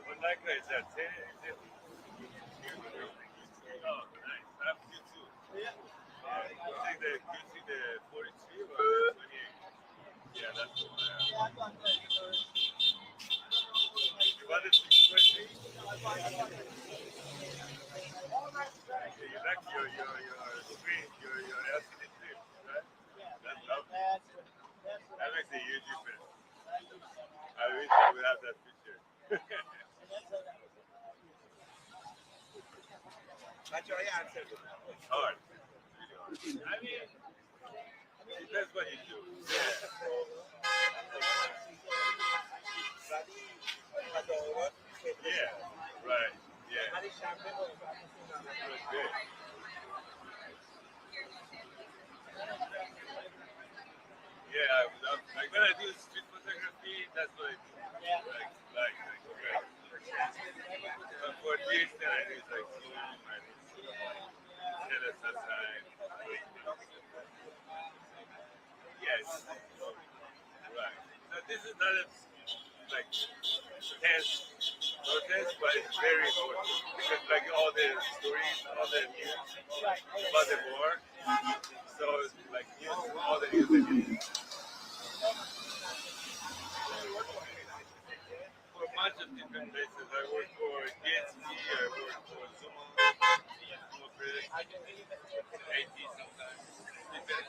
What Leica is that? 10? Is it? Oh, nice. I have Q2. You think the Q2 the 42 or the 28? Yeah, that's the one I have. You want the 620? You like your screen, your LCD screen, right? That's lovely. That makes a huge difference. I wish I would have that feature. It's hard. It's really hard. I mean, depends what you do. Yeah. Yeah. Right. Yeah. That's good. Yeah. Like when I do street photography, that's what I do. Like, but for this, then I do like zoom and LSS time. Yes. Right. So this is not a like tense protest, but it's very important because like all the stories, all the news about the war. So like news, all the news that you for a bunch of different places. I work for DST, I work for Sumo, Sumo Press, AT sometimes. Depends.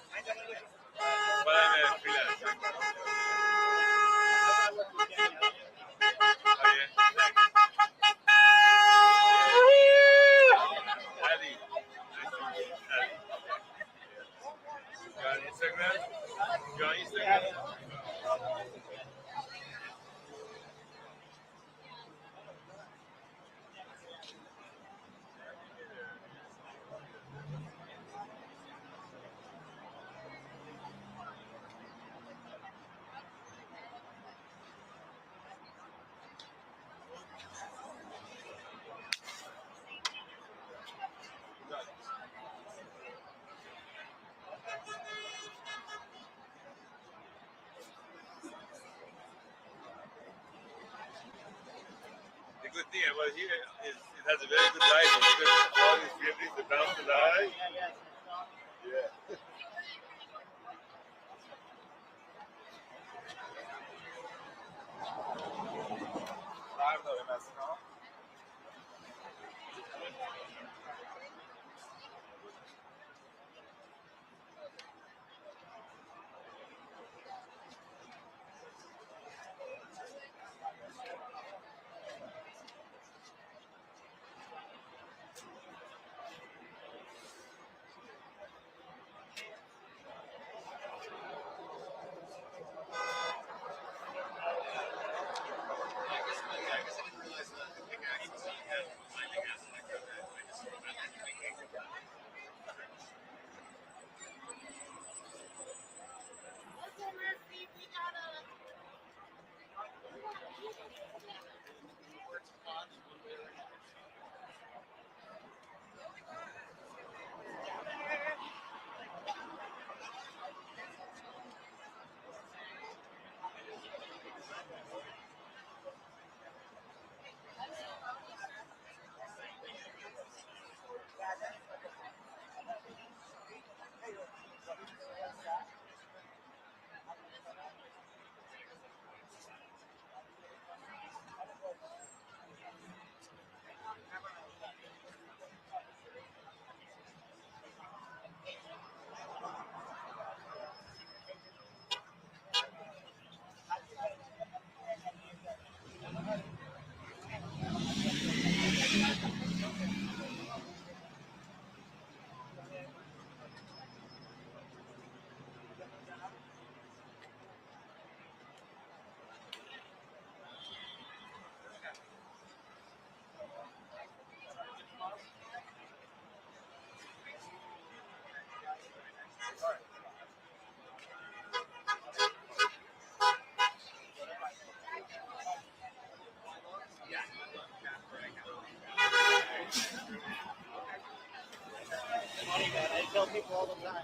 But I'm a freelancer. Oh yeah. Ali. Nice to meet you. Ali. You on Instagram? You on Instagram? The good thing about here is it has a very good lighting because all these buildings are down to the high. Yeah. I tell people all the time.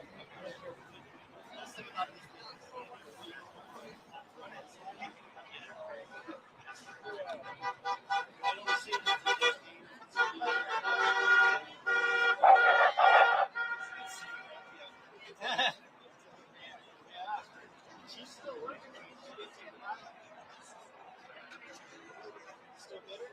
She's still working. Still bitter?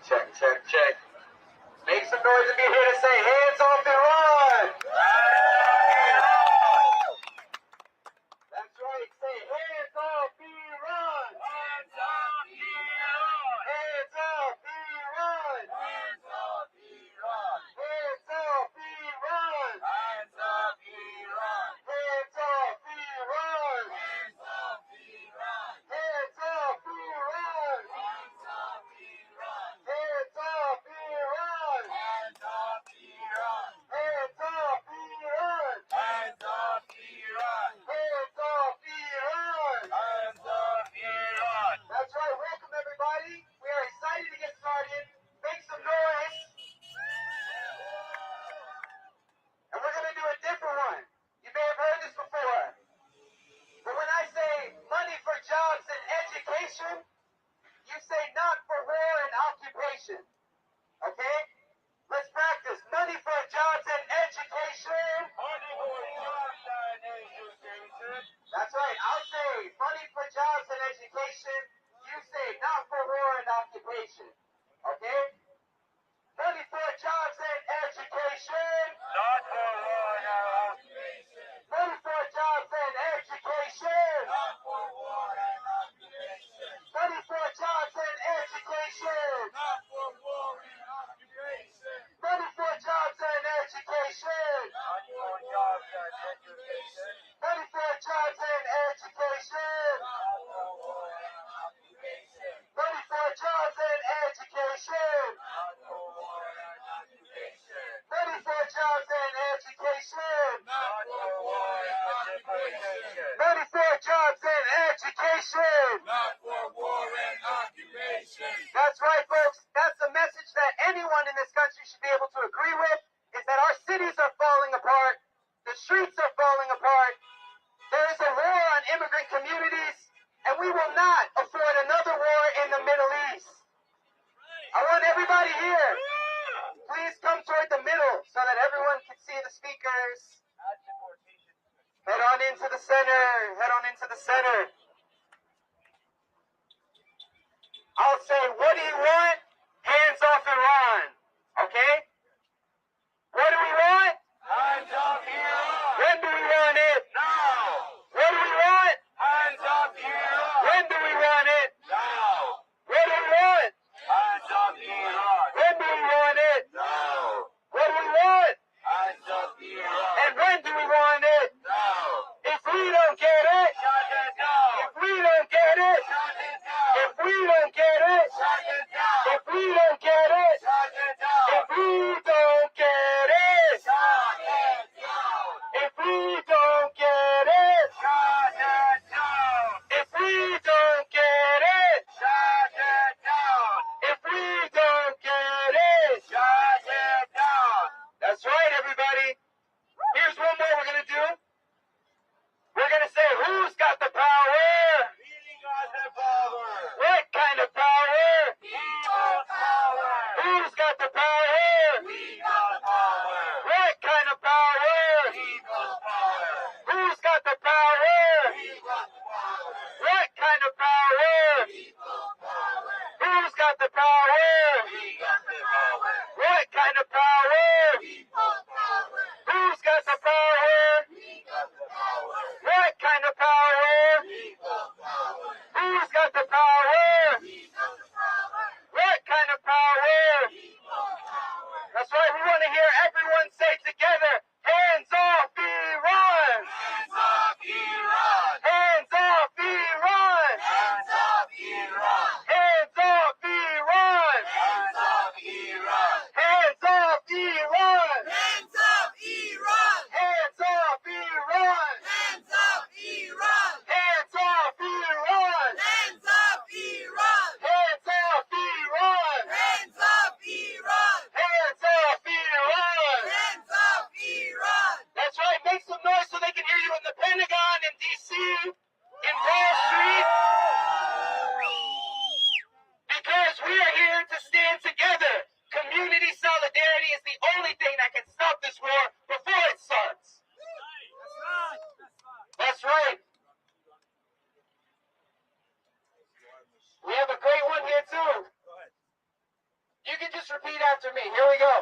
Check, check, check. Make some noise if you're here to say hands off Iran. That's right. Say hands off Iran. Hands off Iran. Hands off Iran. Hands off Iran. Hands off Iran. Hands off Iran. Hands off Iran. Hands off Iran. Hands off Iran. Hands off Iran. Hands off Iran. Hands off Iran. Hands off Iran. Hands off Iran. Hands off Iran. Hands off Iran. That's right. Welcome everybody. We are excited to get started. Make some noise. And we're going to do a different one. You may have heard this before. But when I say money for jobs and education, you say not for war and occupation. Okay? Let's practice. Money for jobs and education. Money for jobs and education. That's right. I'll say money for jobs and education. You say not for war and occupation. Okay? Money for jobs and education. Not for war and occupation. Money for jobs and education. Not for war and occupation. Money for jobs and education. Not for war and occupation. Money for jobs and education. Not for jobs and education. Money for jobs and education. Not for war and occupation. Money for jobs and education. Not for war and occupation. Money for jobs and education. Not for war and occupation. Money for jobs and education. Not for war and occupation. That's right, folks. That's a message that anyone in this country should be able to agree with, is that our cities are falling apart. The streets are falling apart. There is a war on immigrant communities, and we will not afford another war in the Middle East. I want everybody here. Please come toward the middle so that everyone can see the speakers. Head on into the center. Head on into the center. I'll say, what do you want? Hands off Iran. Okay? What do we want? Hands off Iran. When do we want it? Now. What do we want? Hands off Iran. When do we want it? Now. What do we want? Hands off Iran. When do we want it? Now. What do we want? Hands off Iran. And when do we want it? Now. If we don't get it, shut it down. If we don't get it, shut it down. If we don't get it, shut it down. If we don't get it, shut it down. If we don't get it, shut it down. If we don't get it, shut it down. If we don't get it, shut it down. If we don't get it, shut it down. That's right, everybody. Here's one more we're going to do. We're going to say, who's got the power? We got the power. What kind of power? People's power. Who's got the power? We got power. What kind of power? People's power. Who's got the power? We got the power. What kind of power? People's power. Who's got the power? We got the power. What kind of power? People's power. after me. Here we go.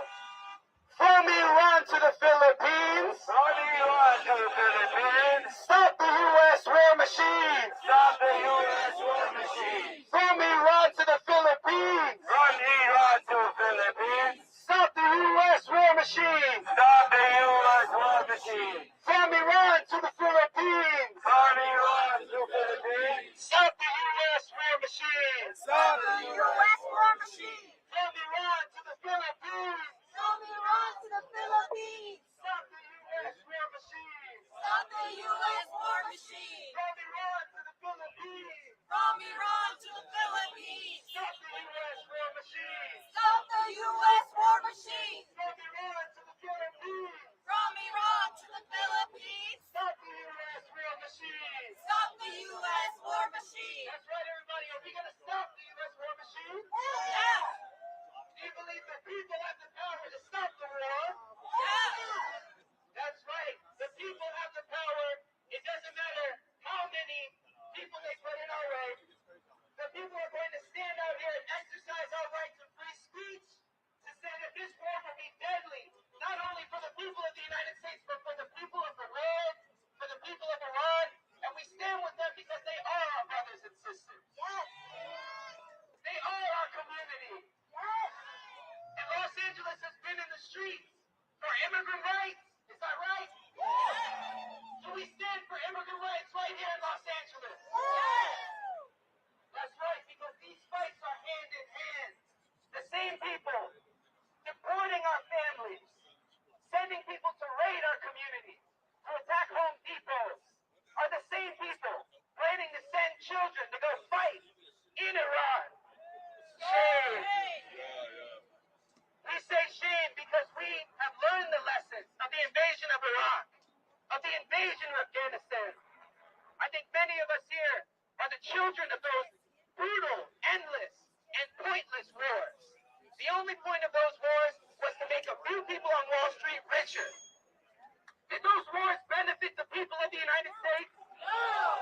From Iran to the Philippines. From Iran to the Philippines. Stop the U.S. war machine. Stop the U.S. war machine. From Iran to the Philippines. From Iran to the Philippines. Stop the U.S. war machine. Stop the U.S. war machine. From Iran to the Philippines. From Iran to the Philippines. Stop the U.S. war machine. Stop the U.S. war machine. From Iran to the Philippines. From Iran to the Philippines. Stop the U.S. war machine. Stop the U.S. war machine. From Iran to the Philippines. From Iran to the Philippines. Stop the U.S. war machine. Stop the U.S. war machine. From Iran to the Philippines. From Iran to the Philippines. Stop the U.S. war machine. Stop the U.S. war machine. That's right, everybody. Are we going to stop the U.S. war machine? Yes. Do you believe the people have the power to stop the war? Yes. That's right. The people have the power. It doesn't matter how many people they put in our way. The people are going to stand out here and exercise our rights of free speech to say that this war will be deadly, not only for the people of the United States, but for the people of the world, for the people of Iran. And we stand with them because they are our brothers and sisters. Yes. They are our community. Yes. And Los Angeles has been in the streets for immigrant rights. Is that right? So we stand for immigrant rights right here in Los Angeles. That's right, because these fights are hand in hand. The same people deporting our families, sending people to raid our communities, to attack Home Depots, are the same people planning to send children to go fight in Iran. Shame. We say shame because we have learned the lessons of the invasion of Iraq, of the invasion of Afghanistan. I think many of us here are the children of those brutal, endless, and pointless wars. The only point of those wars was to make a few people on Wall Street richer. Did those wars benefit the people of the United States? No.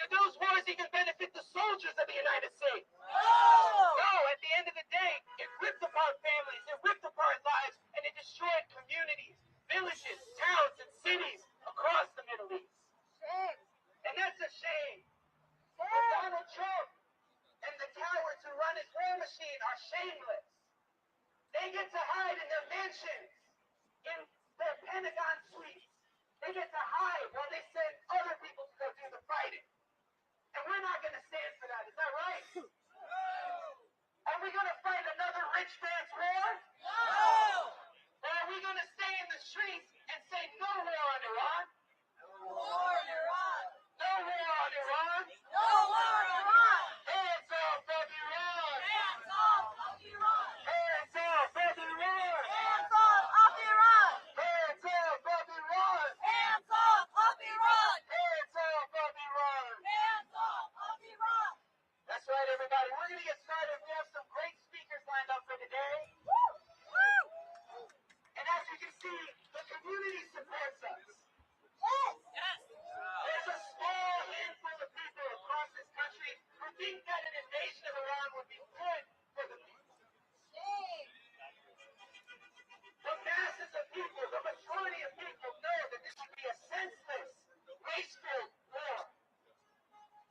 Did those wars even benefit the soldiers of the United States? No. No, at the end of the day, it ripped apart families, it ripped apart lives, and it destroyed communities, villages, towns, and cities across the Middle East. Shame. And that's a shame. But Donald Trump and the cowards who run his war machine are shameless. They get to hide in their mansions, in their Pentagon suites. They get to hide while they send other people to go do the fighting. And we're not going to stand for that. Is that right? Are we going to fight another rich man's war? No. Or are we going to stay in the streets and say no war on Iran? War in Iran. No war on Iran? No war in Iran. Hands off of Iran! Hands off of Iran. Hands off of Iran! Hands off of Iran. Hands off of Iran! Hands off of Iran. Hands off of Iran! Hands off of Iran. That's right, everybody. We're going to get started. We have some great speakers lined up for today. And as you can see, the community supports us. Yes. There's a small handful of people across this country who think that an invasion of Iran would be good for the people. Shame. The masses of people, the majority of people know that this would be a senseless, wasteful war.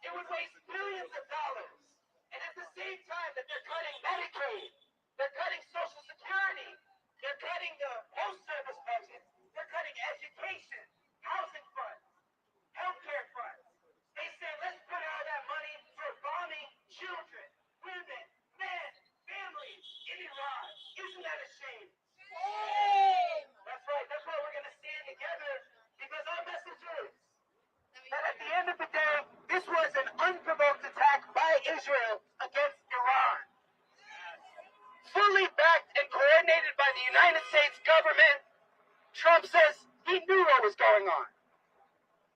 It would waste billions of dollars. And at the same time that they're cutting Medicaid, they're cutting Social Security, they're cutting the health service budget, they're cutting education, housing funds, healthcare funds. They say, let's put all that money for bombing children, women, men, families in Iran. Isn't that a shame? Shame. That's right. That's why we're going to stand together, because our message is that at the end of the day, this was an unprovoked attack by Israel against Iran. Fully backed and coordinated by the United States government, Trump says he knew what was going on.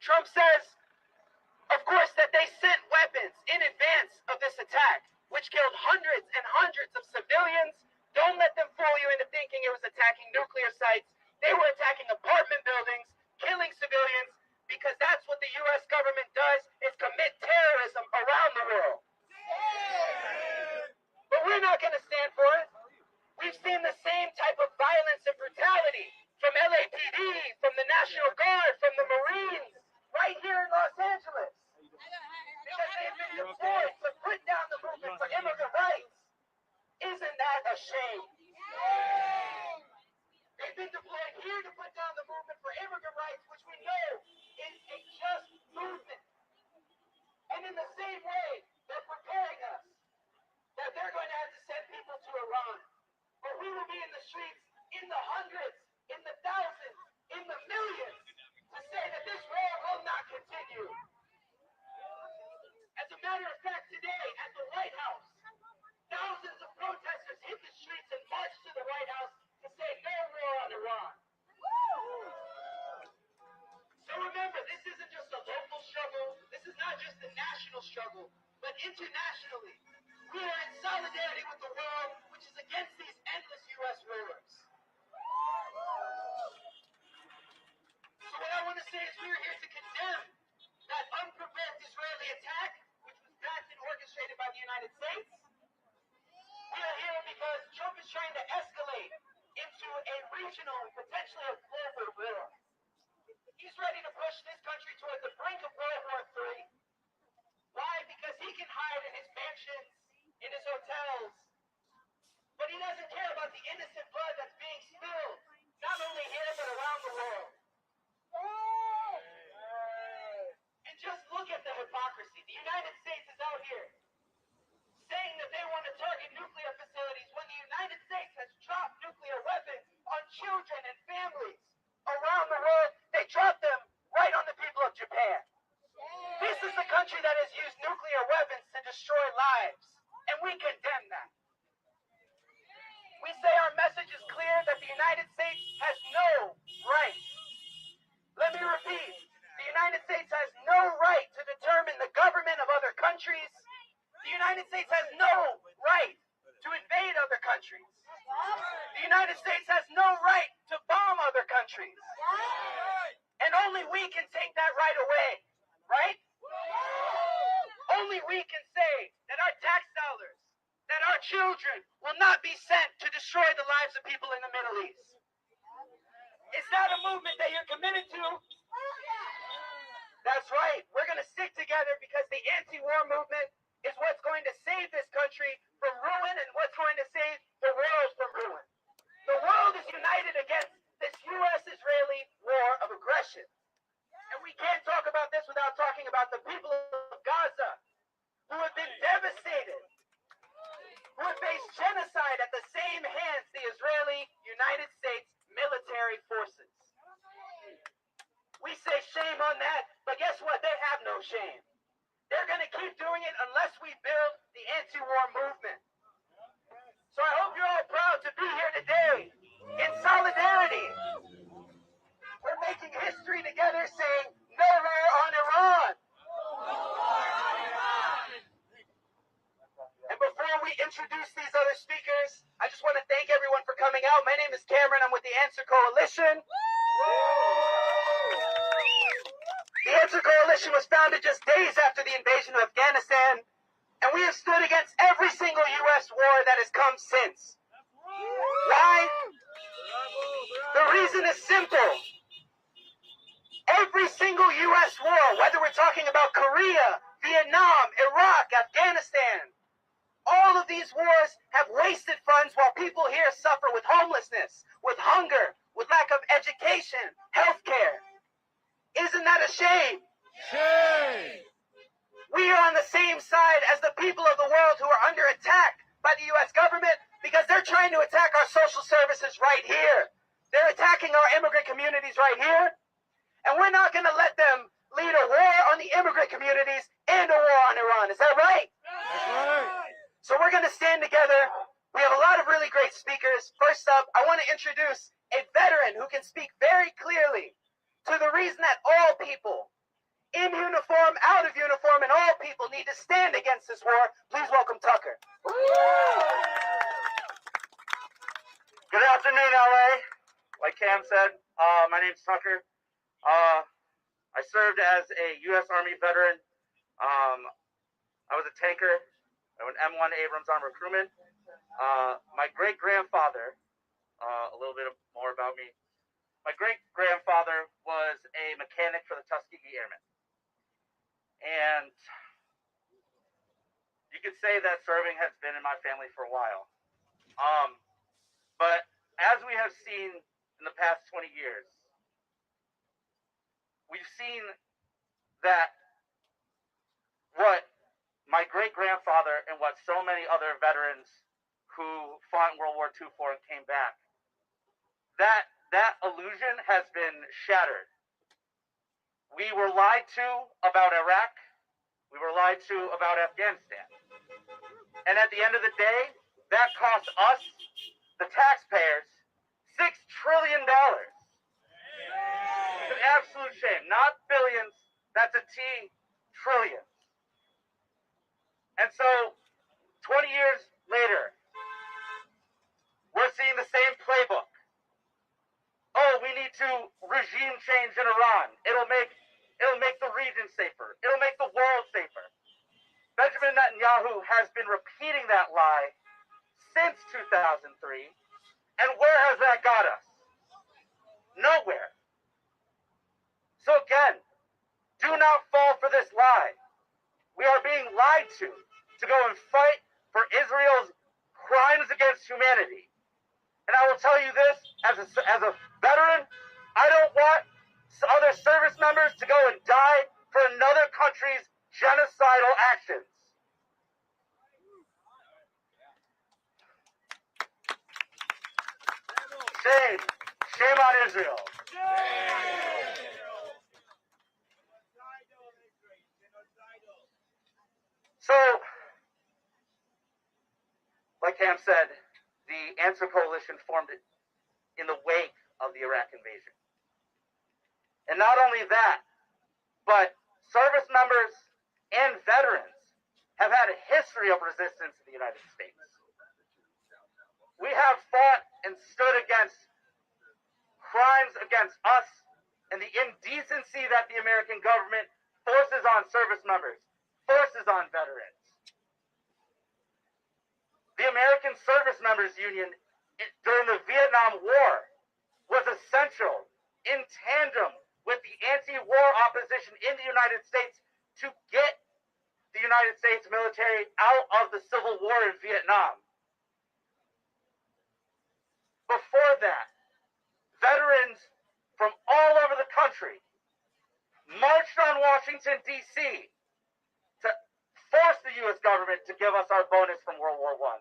Trump says, of course, that they sent weapons in advance of this attack, which killed hundreds and hundreds of civilians. Don't let them fool you into thinking it was attacking nuclear sites. They were attacking apartment buildings, killing civilians, because that's what the U.S. government does, is commit terrorism around the world. But we're not going to stand for it. We've seen the National Guard, from the Marines, right here in Los Angeles. Because they've been deployed to put down the movement for immigrant rights. Isn't that a shame? They've been deployed here to put down the movement for immigrant rights, which we know is a just movement. And in the same way, they're preparing us that they're going to have to send people to Iran. But we will be in the streets in the hundreds, in the thousands, in the millions to say that this war will not continue. As a matter of fact, today at the White House, thousands of protesters hit the streets and marched to the White House to say no war on Iran. So remember, this isn't just a local struggle. This is not just a national struggle, but internationally. We are in solidarity with the world, which is against these endless U.S. wars. So what I want to say is we are here to condemn that unprovoked Israeli attack, which was backed and orchestrated by the United States. We are here because Trump is trying to escalate into a regional, potentially a global war. He's ready to push this country toward the brink of World War III. Why? Because he can hide in his mansions, in his hotels. But he doesn't care about the innocent blood that's being spilled, not only here, but around the world. And just look at the hypocrisy. The United States is out here saying that they want to target nuclear facilities when the United States has dropped nuclear weapons on children and families around the world. They dropped them right on the people of Japan. This is the country that has used nuclear weapons to destroy lives, and we condemn that. We say our message is clear that the United States has no right. Let me repeat. The United States has no right to determine the government of other countries. The United States has no right to invade other countries. The United States has no right to bomb other countries. And only we can take that right away, right? Only we can say that our tax dollars, that our children will not be sent to destroy the lives of people in the Middle East. Is that a movement that you're committed to? That's right. We're going to stick together because the anti-war movement is what's going to save this country from ruin and what's going to save the world from ruin. The world is united against this U.S.-Israeli war of aggression. And we can't talk about this without talking about the people of Gaza, who have been devastated, who have faced genocide at the same hands the Israeli United States military forces. We say shame on that, but guess what? They have no shame. They're going to keep doing it unless we build the anti-war movement. So I hope you're all proud to be here today in solidarity. We're making history together saying no war on Iran. And before we introduce these other speakers, I just want to thank everyone for coming out. My name is Cameron. I'm with the Answer Coalition. The Answer Coalition was founded just days after the invasion of Afghanistan, and we have stood against every single U.S. war that has come since. Why? The reason is simple. Every single U.S. war, whether we're talking about Korea, Vietnam, Iraq, Afghanistan, all of these wars have wasted funds while people here suffer with homelessness, with hunger, with lack of education, health care. Isn't that a shame? Shame! We are on the same side as the people of the world who are under attack by the U.S. government because they're trying to attack our social services right here. They're attacking our immigrant communities right here. And we're not going to let them lead a war on the immigrant communities and a war on Iran. Is that right? That's right. So we're going to stand together. We have a lot of really great speakers. First up, I want to introduce a veteran who can speak very clearly to the reason that all people, in uniform, out of uniform, and all people need to stand against this war. Please welcome Tucker. Good afternoon, LA. Like Cam said, my name's Tucker. I served as a U.S. Army veteran. I was a tanker. I was an M1 Abrams Armored Crewman. My great-grandfather, a little bit more about me. My great-grandfather was Airmen. And you could say that serving has been in my family for a while. But as we have seen in the past 20 years, we've seen that what my great-grandfather and what so many other veterans who fought in World War II for and came back, that illusion has been shattered. We were lied to about Iraq. We were lied to about Afghanistan. And at the end of the day, that cost us, the taxpayers, $6 trillion. It's an absolute shame. Not billions, that's a T, trillions. And so, 20 years later, we're seeing the same playbook. Oh, we need to regime change in Iran. It'll make the region safer. It'll make the world safer. Benjamin Netanyahu has been repeating that lie since 2003. And where has that got us? Nowhere. So again, do not fall for this lie. We are being lied to go and fight for Israel's crimes against humanity. And I will tell you this, as a veteran, I don't want other service members to go and die for another country's genocidal actions. Shame. Shame on Israel. So, like Cam said, the Answer Coalition formed in the wake of the Iraq invasion. And not only that, but service members and veterans have had a history of resistance in the United States. We have fought and stood against crimes against us and the indecency that the American government forces on service members, forces on veterans. The American Service Members Union during the Vietnam War was essential in tandem with the anti-war opposition in the United States to get the United States military out of the Civil War in Vietnam. Before that, veterans from all over the country marched on Washington, D.C. to force the U.S. government to give us our bonus from World War I.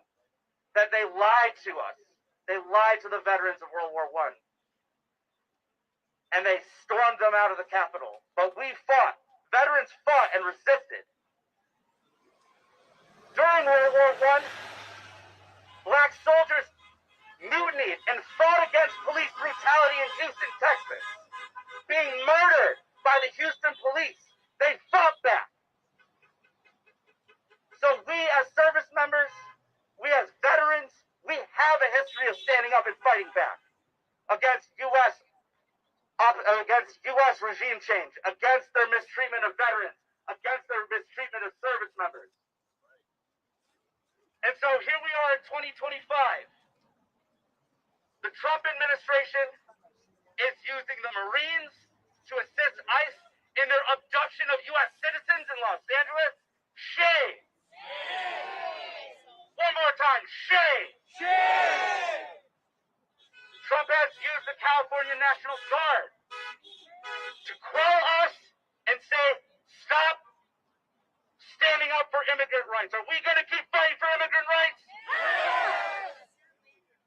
That they lied to us. They lied to the veterans of World War I. And they stormed them out of the Capitol. But we fought. Veterans fought and resisted. During World War I, black soldiers mutinied and fought against police brutality in Houston, Texas. Being murdered by the Houston police. They fought back. So we as service members, we as veterans, we have a history of standing up and fighting back against U.S. regime change, against their mistreatment of veterans, against their mistreatment of service members. And so here we are in 2025. The Trump administration is using the Marines to assist ICE in their abduction of U.S. citizens in Los Angeles. Shame. One more time, shame. Trump has used the California National Guard to quell us and say, stop standing up for immigrant rights. Are we going to keep fighting for immigrant rights?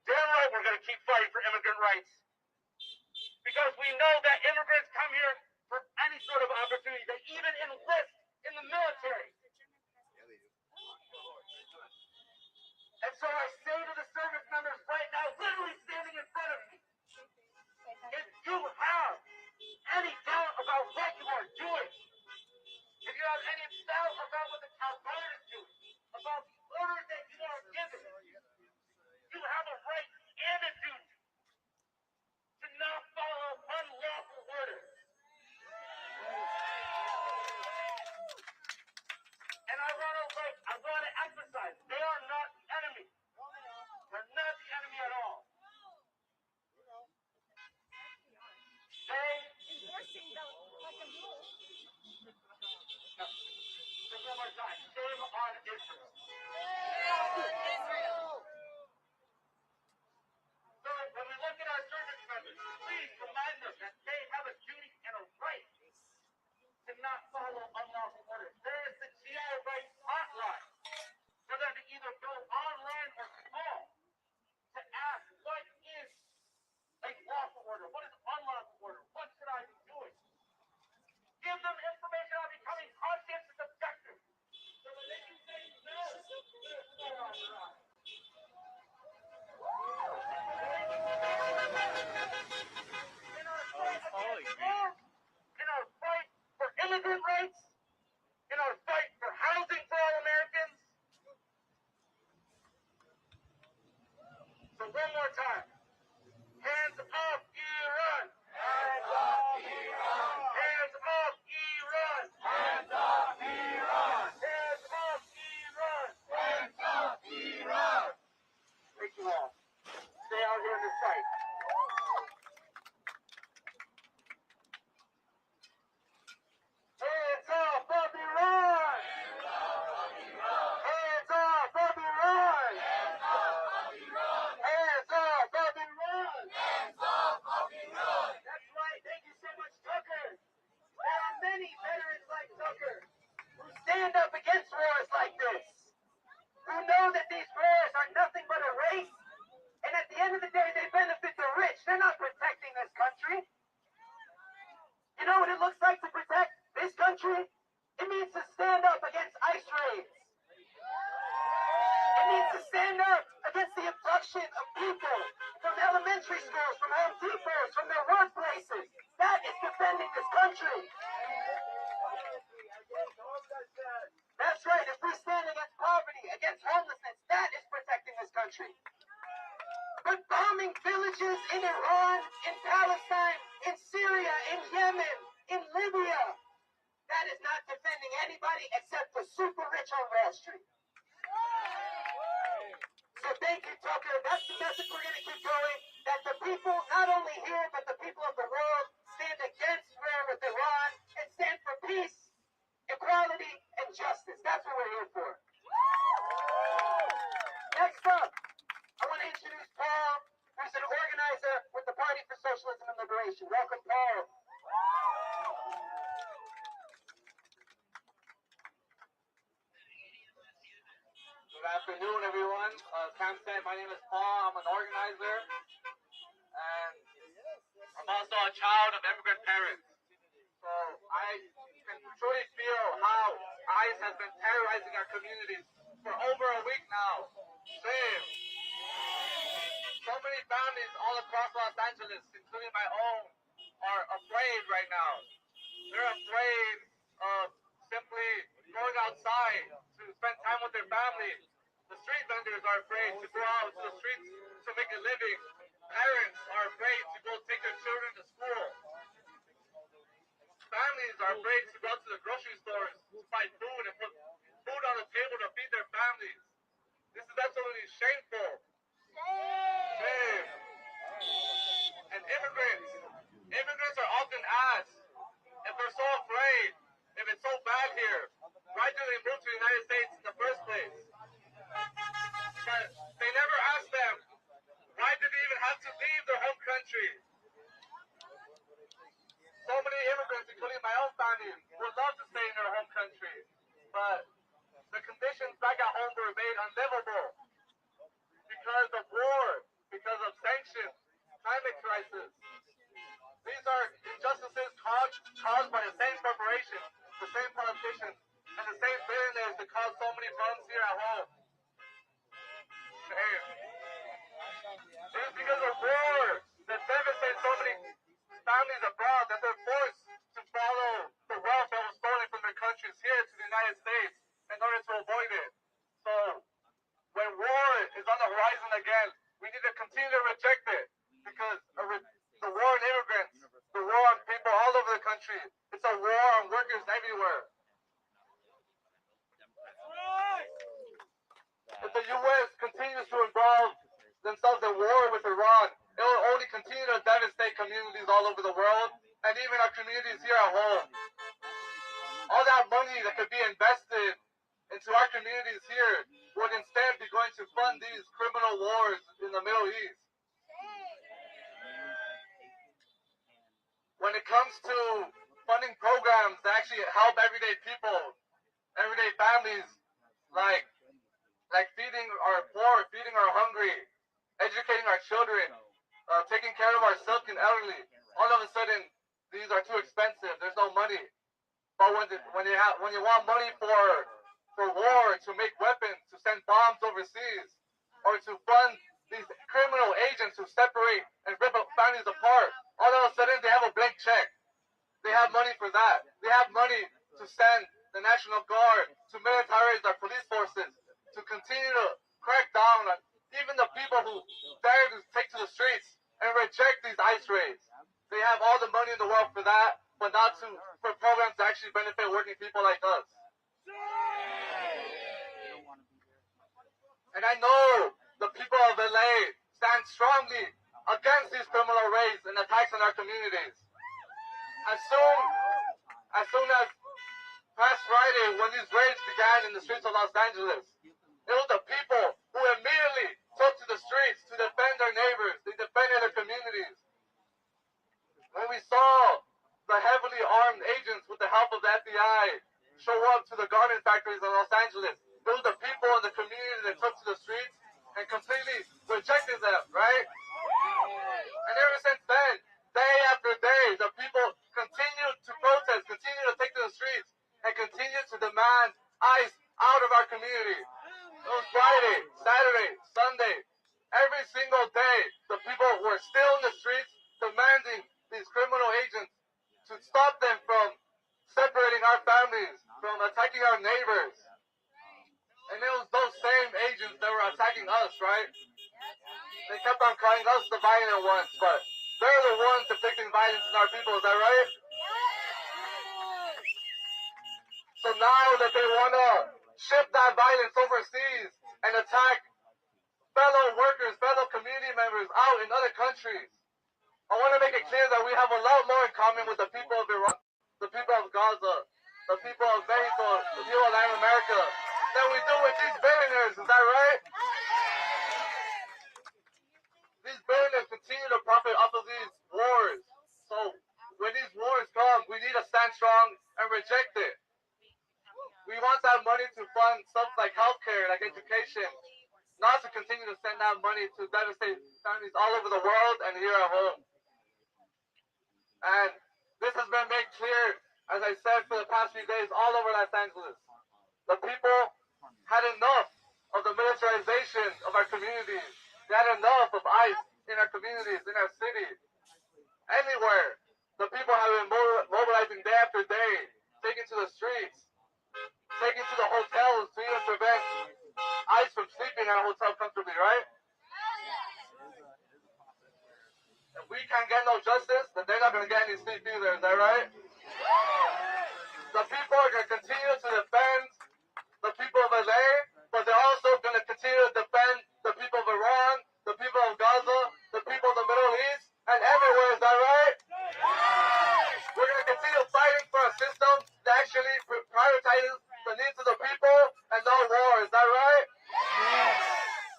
Damn right we're going to keep fighting for immigrant rights. Because we know that immigrants come here for any sort of opportunity. They even enlist in the military. And so I say to the service members right now, literally standing in front of me, if you have any doubt about what you are doing, if you have any doubt about what the Cal Guard is doing, about the orders that you are given, you have a right and a duty to not follow unlawful orders. And I want to emphasize, they are not the enemy. They're not the enemy at all. country? It means to stand up against ICE raids. It means to stand up against the abduction of people from elementary schools, from Home Depots, from their workplaces. That is defending this country. That's right. If we stand against poverty, against homelessness, that is protecting this country. But bombing villages in Iran, in Palestine, in Syria, in Yemen, in Libya, that is not defending anybody except the super rich on Wall Street. So thank you, Tucker. That's the message we're going to keep going, that the people, not only here, but the people of the world, stand against war with Iran and stand for peace, equality, and justice. That's what we're here for. Next up, I want to introduce Paul, who's an organizer with the Party for Socialism and Liberation. Welcome, Paul. Good afternoon, everyone. Cam said, my name is Paul. I'm an organizer, and I'm also a child of immigrant parents. So I can truly feel how ICE has been terrorizing our communities for over a week now. Same. So many families all across Los Angeles, including my own, are afraid right now. They're afraid of simply going outside to spend time with their families. The street vendors are afraid to go out to the streets to make a living. Parents are afraid to go take their children to school. Families are afraid to go to the grocery stores to buy food and put food on the table to feed their families. This is absolutely shameful. Shame. And immigrants are often asked if they're so afraid, if it's so bad here, why do they move to the United States in the first place? But they never ask them, why did they even have to leave their home country? So many immigrants, including my own family, would love to stay in their home country, but the conditions back at home were made unlivable because of war, because of sanctions, climate crisis. These are injustices caused by the same corporations, the same politicians, and the same billionaires that cause so many problems here at home. Shame. It is because of war that devastates so many families abroad that they're forced to follow the wealth that was stolen from their countries here to the United States in order to avoid it. So, when war is on the horizon again, we need to continue to reject it because the war on immigrants, the war on people all over the country, it's a war on workers everywhere. If the U.S. continues to involve themselves in war with Iran, it will only continue to devastate communities all over the world, and even our communities here at home. All that money that could be invested into our communities here would instead be going to fund these criminal wars in the Middle East. When it comes to funding programs that actually help everyday people, everyday families, like feeding our poor, feeding our hungry, educating our children, taking care of our sick and elderly, all of a sudden these are too expensive. There's no money. But when you want money for war, to make weapons, to send bombs overseas, or to fund these criminal agents who separate and rip up families apart, all of a sudden they have a blank check. They have money for that. They have money to send the National Guard, to militarize our police forces, to continue to crack down on even the people who dare to take to the streets and reject these ICE raids. They have all the money in the world for that, but not for programs to actually benefit working people like us. And I know the people of LA stand strongly against these criminal raids and attacks on our communities. As soon as past Friday, when these raids began in the streets of Los Angeles, it was the people who immediately took to the streets to defend their neighbors, to defend their communities. When we saw the heavily armed agents with the help of the FBI show up to the garment factories in Los Angeles, it was the people in the community that took to the streets and completely rejected them, right? And ever since then, day after day, the people continue to protest, continue to take to the streets, to stop them from separating our families, from attacking our neighbors. And it was those same agents that were attacking us, right? They kept on calling us the violent ones, but they're the ones inflicting violence in our people, is that right? So now that they want to shift that violence overseas and attack fellow workers, fellow community members out in other countries, I want to make it clear that we have a lot more in common with the people of Iran, the people of Gaza, the people of Mexico, the people of Latin America, than we do with these billionaires, is that right? These billionaires continue to profit off of these wars. So when these wars come, we need to stand strong and reject it. We want that money to fund stuff like healthcare, like education, not to continue to send that money to devastate families all over the world and here at home. And this has been made clear, as I said, for the past few days all over Los Angeles. The people had enough of the militarization of our communities. They had enough of ICE in our communities, in our cities, anywhere. The people have been mobilizing day after day, taking to the streets, taking to the hotels to even prevent ICE from sleeping at a hotel comfortably, right? If we can't get no justice, then they're not going to get any sleep either, is that right? The people are going to continue to defend the people of LA, but they're also going to continue to defend the people of Iran, the people of Gaza, the people of the Middle East, and everywhere, is that right? We're going to continue fighting for a system that actually prioritizes the needs of the people and no war, is that right?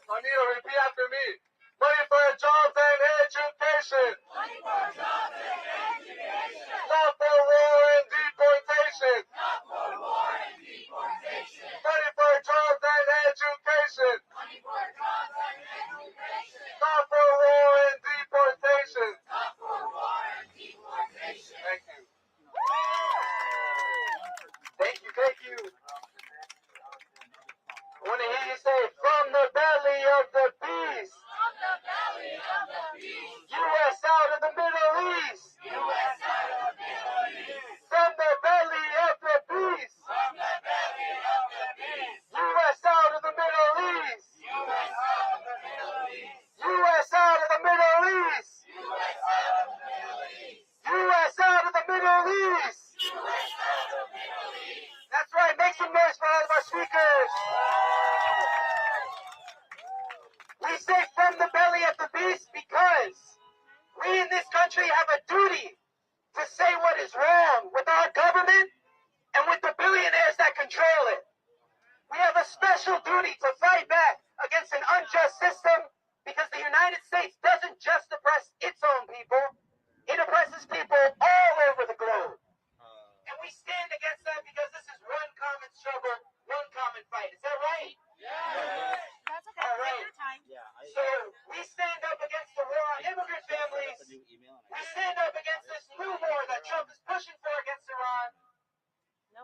I need to repeat after me. Money for jobs and education. Money for jobs and education. Not for war and deportation. Not for war and deportation. Money for jobs and education. Money for jobs and education. Not for war and deportation. Not for war and deportation. Thank you. Thank you, thank you. I want to hear you say, from the belly of the beast. From the belly of the beast. U.S. out of the Middle East. U.S. out of the Middle East. From the belly of the beast. From the belly of the beast. U.S. out of the Middle East. U.S. out of the Middle East. U.S. out of the Middle East. U.S. out of the Middle East. U.S. out of the Middle East. U.S. out of the Middle East. That's right. Make some noise for all of our speakers. We say from the belly of the beast because we in this country have a duty to say what is wrong with our government and with the billionaires that control it. We have a special duty to fight back against an unjust system because the United States doesn't just oppress its own people, it oppresses people all over the globe. And we stand against that because this is one common struggle, one common fight. Is that right? That's okay. All right. Take your time. So we stand up against the war on immigrant families. We stand up against this new war that Trump is pushing for against Iran.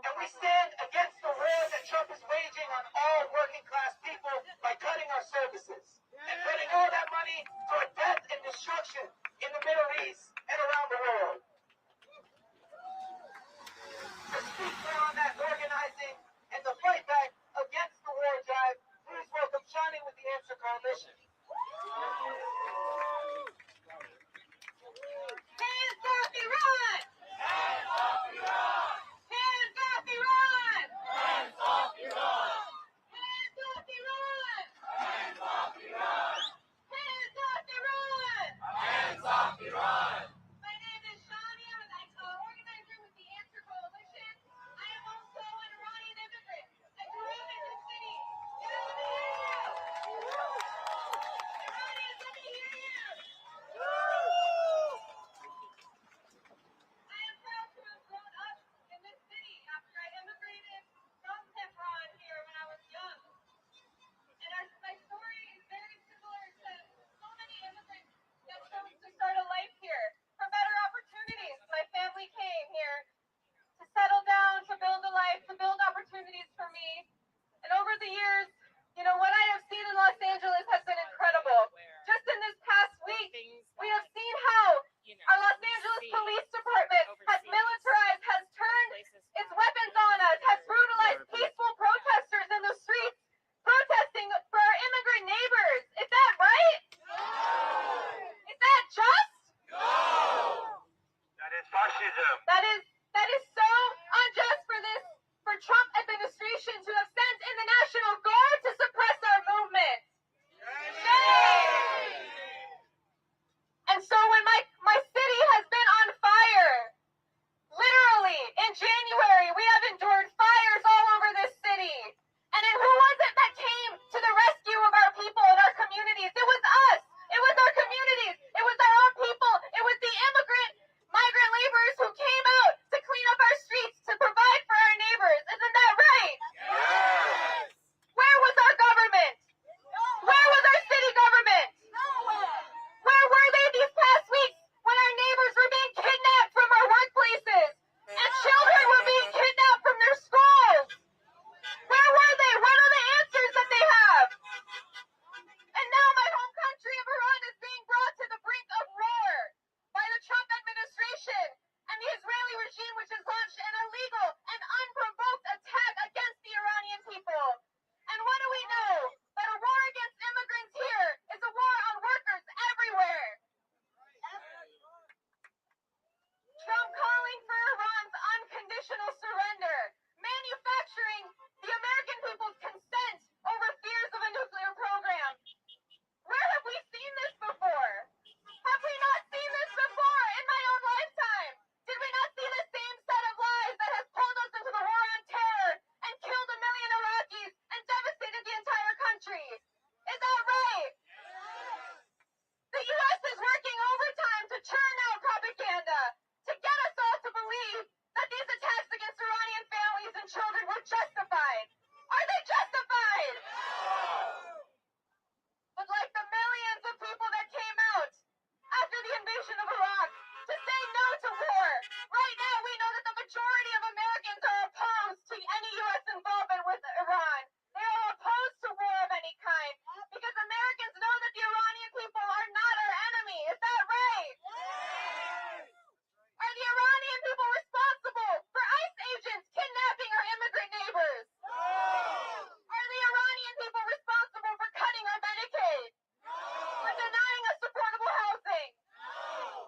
And we stand against the war that Trump is waging on all working class people by cutting our services and putting all that money toward death and destruction in the Middle East and around the world. To speak more on that organizing and the fight back against the war drive, please welcome Shawnee with the Answer Coalition. Hands off Iran! Hands off Iran! Hands off Iran! Hands off Iran! Hands off Iran! Hands off Iran! terrorism. That is so unjust for Trump administration to have sent in the National Guard to suppress our movement. Shame! And so when my city has been on fire, literally in January, we have endured fires all over this city. And then who was it that came to the rescue of our people and our communities? It was us. It was our communities. It was our own people. It was the migrant laborers who came out to clean up our streets, to provide for our neighbors. Isn't that right? Yes. Where was our government? Where was our city government? Where were they these past weeks when our neighbors were being kidnapped from our workplaces and children were being kidnapped from their schools? Where were they? What are the answers that they have? And now my home country of Iran is being brought to the brink of war by the Trump administration and the Israeli regime, which has launched an illegal and unprovoked attack against the Iranian people. And what do we know? That a war against immigrants here is a war on workers everywhere. Trump calling for Iran's unconditional surrender, manufacturing the American people's consent over fears of a nuclear program. Where have we seen this before? Have we not seen this before in my own lifetime? Did we not see the same set of lies that has pulled us into the war on terror and killed 1 million Iraqis and devastated the entire country? Is that right? The U.S. is working overtime to churn out propaganda, to get us all to believe that these attacks against Iranian families and children were justified. Are they justified? But like the millions of people that came out after the invasion of Iraq to say no to war, right now we know that the majority of Americans are opposed to any U.S. involvement with Iran. They are opposed to war of any kind because Americans know that the Iranian people are not our enemy. Is that right? Are the Iranian people responsible for ICE agents kidnapping our immigrant neighbors? Are the Iranian people responsible for cutting our Medicaid? For denying us supportable housing?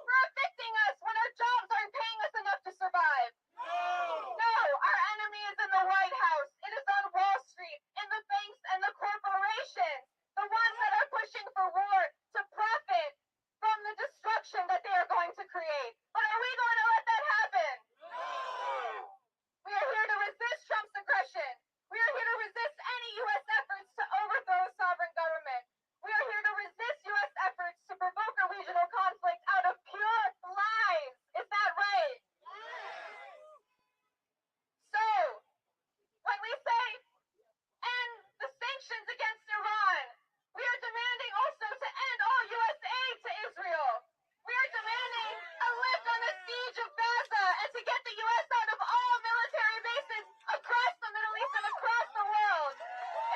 For evicting us when our jobs aren't paying us enough to survive? No, our enemy is in the White House. It is on Wall Street, in the banks and the corporations, the ones that are pushing for war to profit from the destruction that they are going to create. But are we going to let that happen? We are here to resist Trump's aggression. We are here to resist any U.S. efforts to overthrow a sovereign government. We are here to resist U.S. efforts to provoke a regional conflict out of pure lies. Is that right? So, when we say end the sanctions against Iran, we are demanding also to end all U.S. aid to Israel. We are demanding a lift on the siege of Gaza and to get the U.S. out of all military bases across the Middle East and across the world.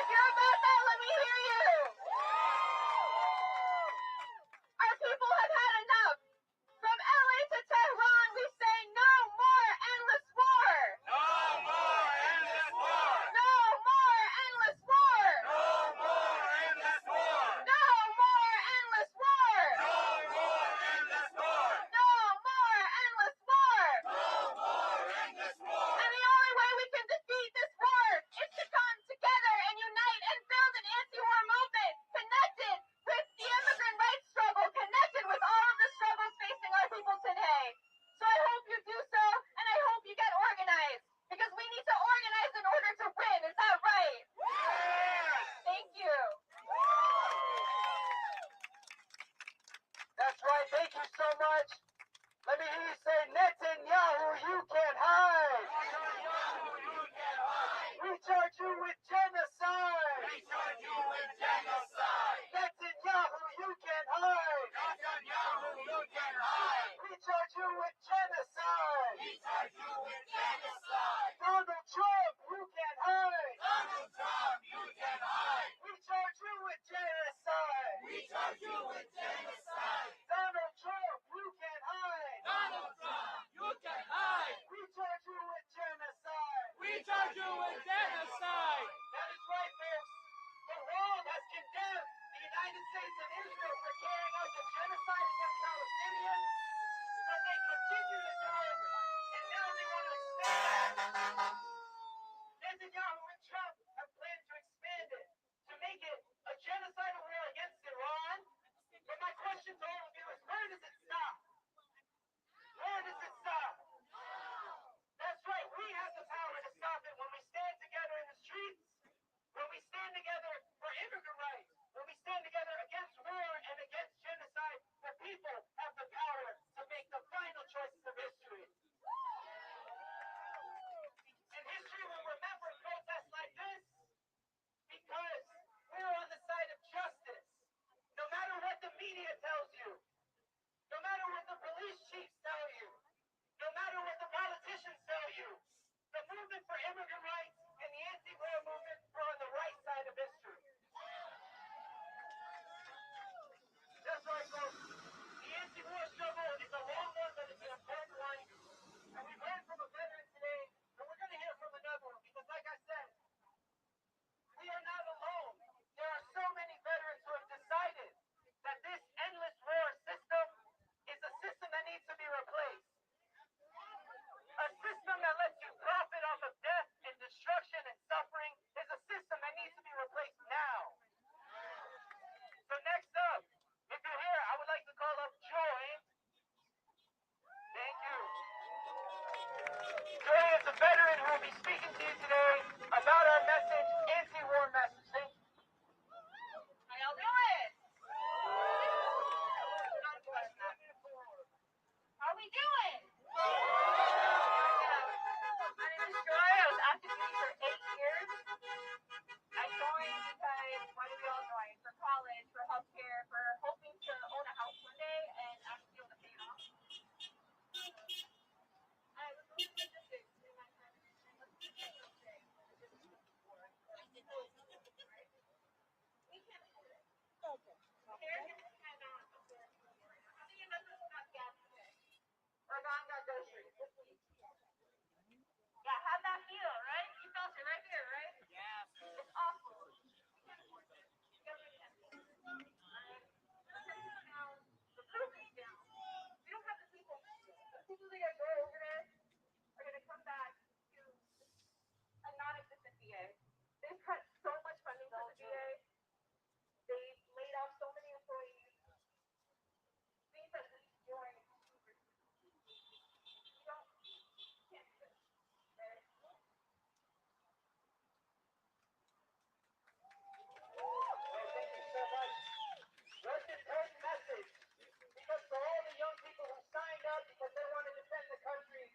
If you're about that, let me hear you. Our people have had enough. From LA to Tehran, we say no more endless war. No more endless war. No more endless war. No more endless war. No more endless war. No more endless war. No more endless war. No more movement for immigrant rights and the anti-war movement are on the right side of history. That's right, folks. The anti-war struggle is a long one, but it's an important one. And we've heard from a veteran today, and we're going to hear from another one, because like I said, we are not alone. There are so many veterans who have decided that this endless war system is a system that needs to be replaced. A system that lets you profit off of death and destruction and suffering is a system that needs to be replaced now. So next up, if you're here, I would like to call up Joy. Thank you. Joy is a veteran who will be speaking to you today about our message, anti-war message. Thank you. How y'all doing? How we doing? My name is Joy. I was active duty for 8 years. I joined because, why do we all join? For college, for healthcare, for hoping to own a house one day and actually be able to pay it off. I was really specific to my time and what's the thing of today. We can't afford it. Caregivers cannot afford it. How many of us have got gas today? Or gone got groceries this week. Yeah, how'd that feel, right? You felt it right here, right? Yes. It's awful. We can't afford it. The government can't afford it. Alright? The price is down. The proof is down. We don't have the people. The people that go over there are going to come back to a non-existent VA. They've cut so much funding for the VA. They've laid off so many employees. Things that we join. We don't, can't do this. Okay? Thank you so much. What's the important message? Because for all the young people who signed up because they want to defend the country,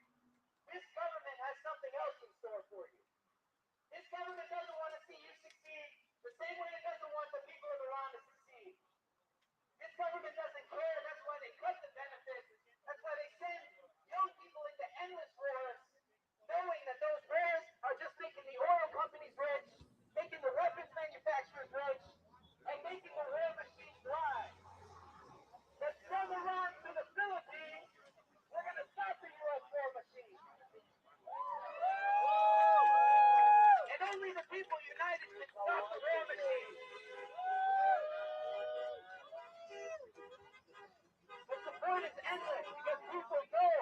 this government has something else in store for you. This government doesn't want to see you succeed the same way it doesn't want the people of Iran to succeed. This government doesn't care. That's why they cut the benefits. That's why they send young people into endless wars, knowing that those wars are just making the oil companies rich, making the weapons manufacturers rich, and making the war machines thrive. But from Iran to the Philippines, we're going to stop the U.S. war machine. And only the people united can stop the war machine. The support is endless because people know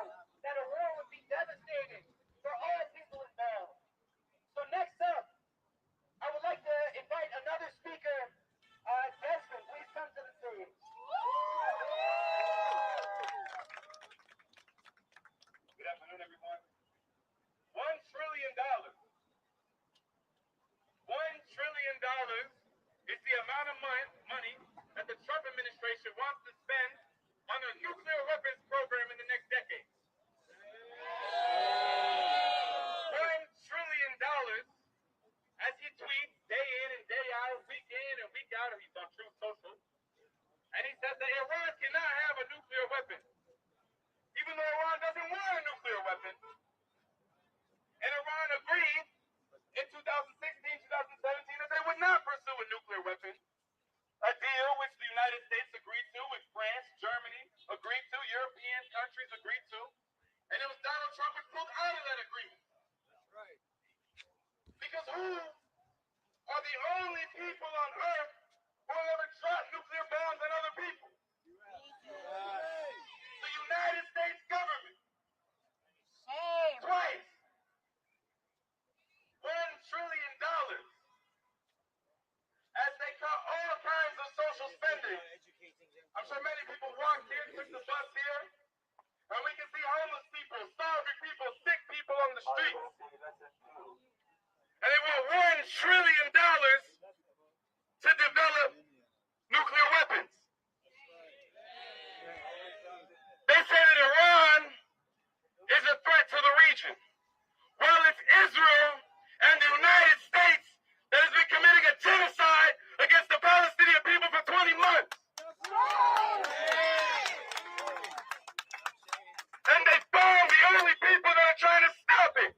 that a war would be devastating for all people involved. So next up, I would like to invite another speaker. Desmond, please come to the stage. Good afternoon, everyone. $1 trillion. $1 trillion is the amount of money that the Trump administration wants to spend on a nuclear weapons program in the next decade. $1 trillion, as he tweets day in and day out, week in and week out, and he's on Truth Social. And he says that Iran cannot have a nuclear weapon, even though Iran doesn't want a nuclear weapon. And Iran agreed in 2016, 2017 that they would not pursue a nuclear weapon, a deal which the United States agreed to, which France, Germany agreed to, European countries agreed to, and it was Donald Trump who pulled out of that agreement. That's right. Because who are the only people on earth who will ever drop nuclear bombs on other people? The United States government. Shame. Twice. $1 trillion. As they cut all kinds of social spending. I'm sure many people walked here, took the bus here, and we can see homeless people, starving people, sick people on the streets. And they want $1 trillion to develop nuclear weapons. They say that Iran is a threat to the region. Well, it's Israel and the United States that has been committing a genocide against the Palestinian people for 20 months. And they bomb the only people that are trying to stop it.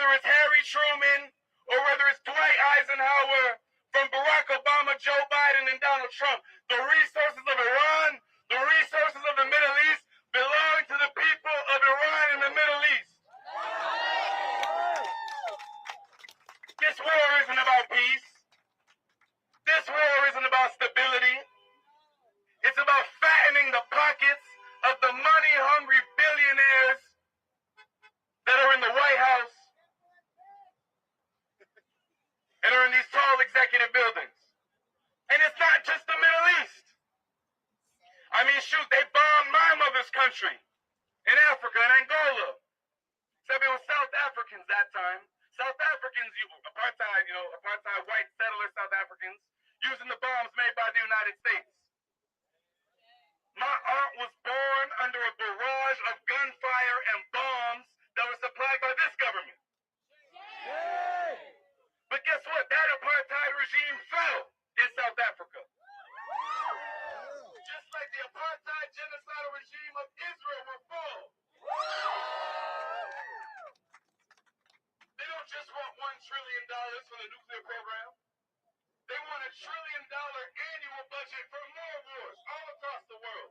whether it's Harry Truman or whether it's Dwight Eisenhower, from Barack Obama, Joe Biden, and Donald Trump. The resources of Iran, the resources of the Middle East belong to the people of Iran and the Middle East. This war isn't about peace. This war isn't about stability. It's about fattening the pockets of the money-hungry billionaires that are in the White House and are in these tall executive buildings. And it's not just the Middle East. I mean, shoot, they bombed my mother's country in Africa, in Angola. Except it was South Africans that time. South Africans, apartheid white settler South Africans, using the bombs made by the United States. My aunt was born under a barrage of gunfire and bombs that were supplied by this government. But guess what? That apartheid regime fell in South Africa. Just like the apartheid genocidal regime of Israel will fall. They don't just want $1 trillion for the nuclear program. They want $1 trillion annual budget for more wars all across the world.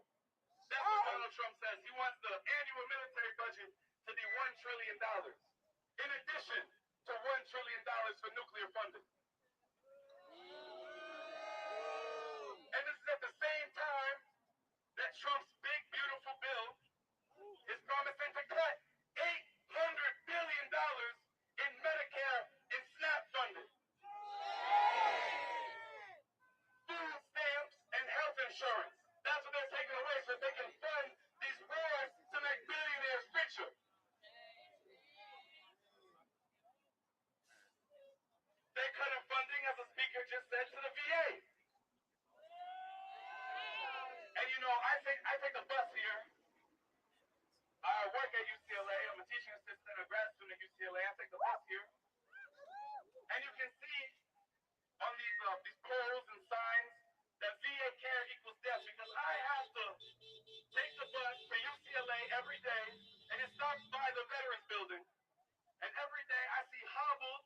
That's what Donald Trump says. He wants the annual military budget to be $1 trillion. In addition to $1 trillion for nuclear funding. And this is at the same time that Trump's big, beautiful bill is promising to cut $800 billion in Medicare and SNAP funding. Food stamps and health insurance. That's what they're taking away so they can fund these wars to make billionaires richer. They're cutting funding, as the speaker just said, to the VA. And I take a bus here. I work at UCLA. I'm a teaching assistant, a grad student at UCLA. I take the bus here. And you can see on these poles and signs that VA care equals death, because I have to take the bus to UCLA every day, and it stops by the Veterans Building. And every day I see hobbled,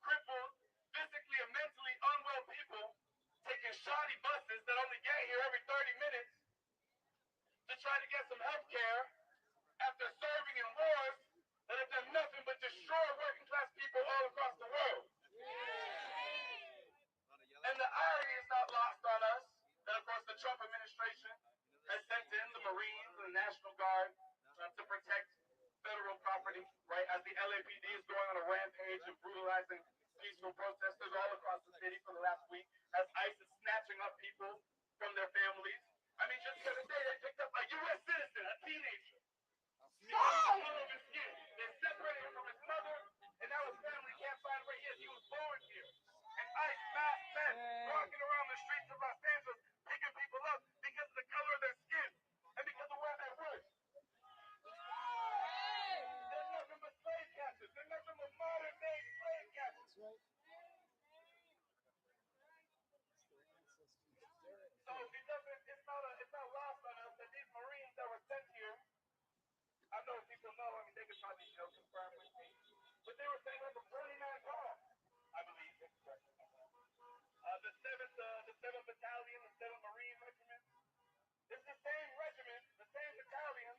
crippled, physically and mentally unwell people taking shoddy buses that only get here every 30 minutes to try to get some health care after serving in wars that have done nothing but destroy working class people all across the world. And the irony is not lost on us that, of course, the Trump administration has sent in the Marines and the National Guard to protect federal property, right, as the LAPD is going on a rampage and brutalizing peaceful protesters all across the city for the last week, as ICE is snatching up people from their families. I mean, just the other day, they picked up a U.S. citizen, a teenager. All of his skin. They separated him from his mother, and now his family can't find where he is. He was born here. And ICE masked men walking around the streets of Los Angeles, picking people up because of the color of their skin and because of where they work. They're nothing but slave catchers. They're nothing but modern-day slave catchers. So it's not lost on us that these Marines that were sent here, I know people know, I mean, they could probably confirm with me, but they were sent here for 49 pounds, I believe. The 7th Battalion, the 7th Marine Regiment, it's the same regiment, the same battalion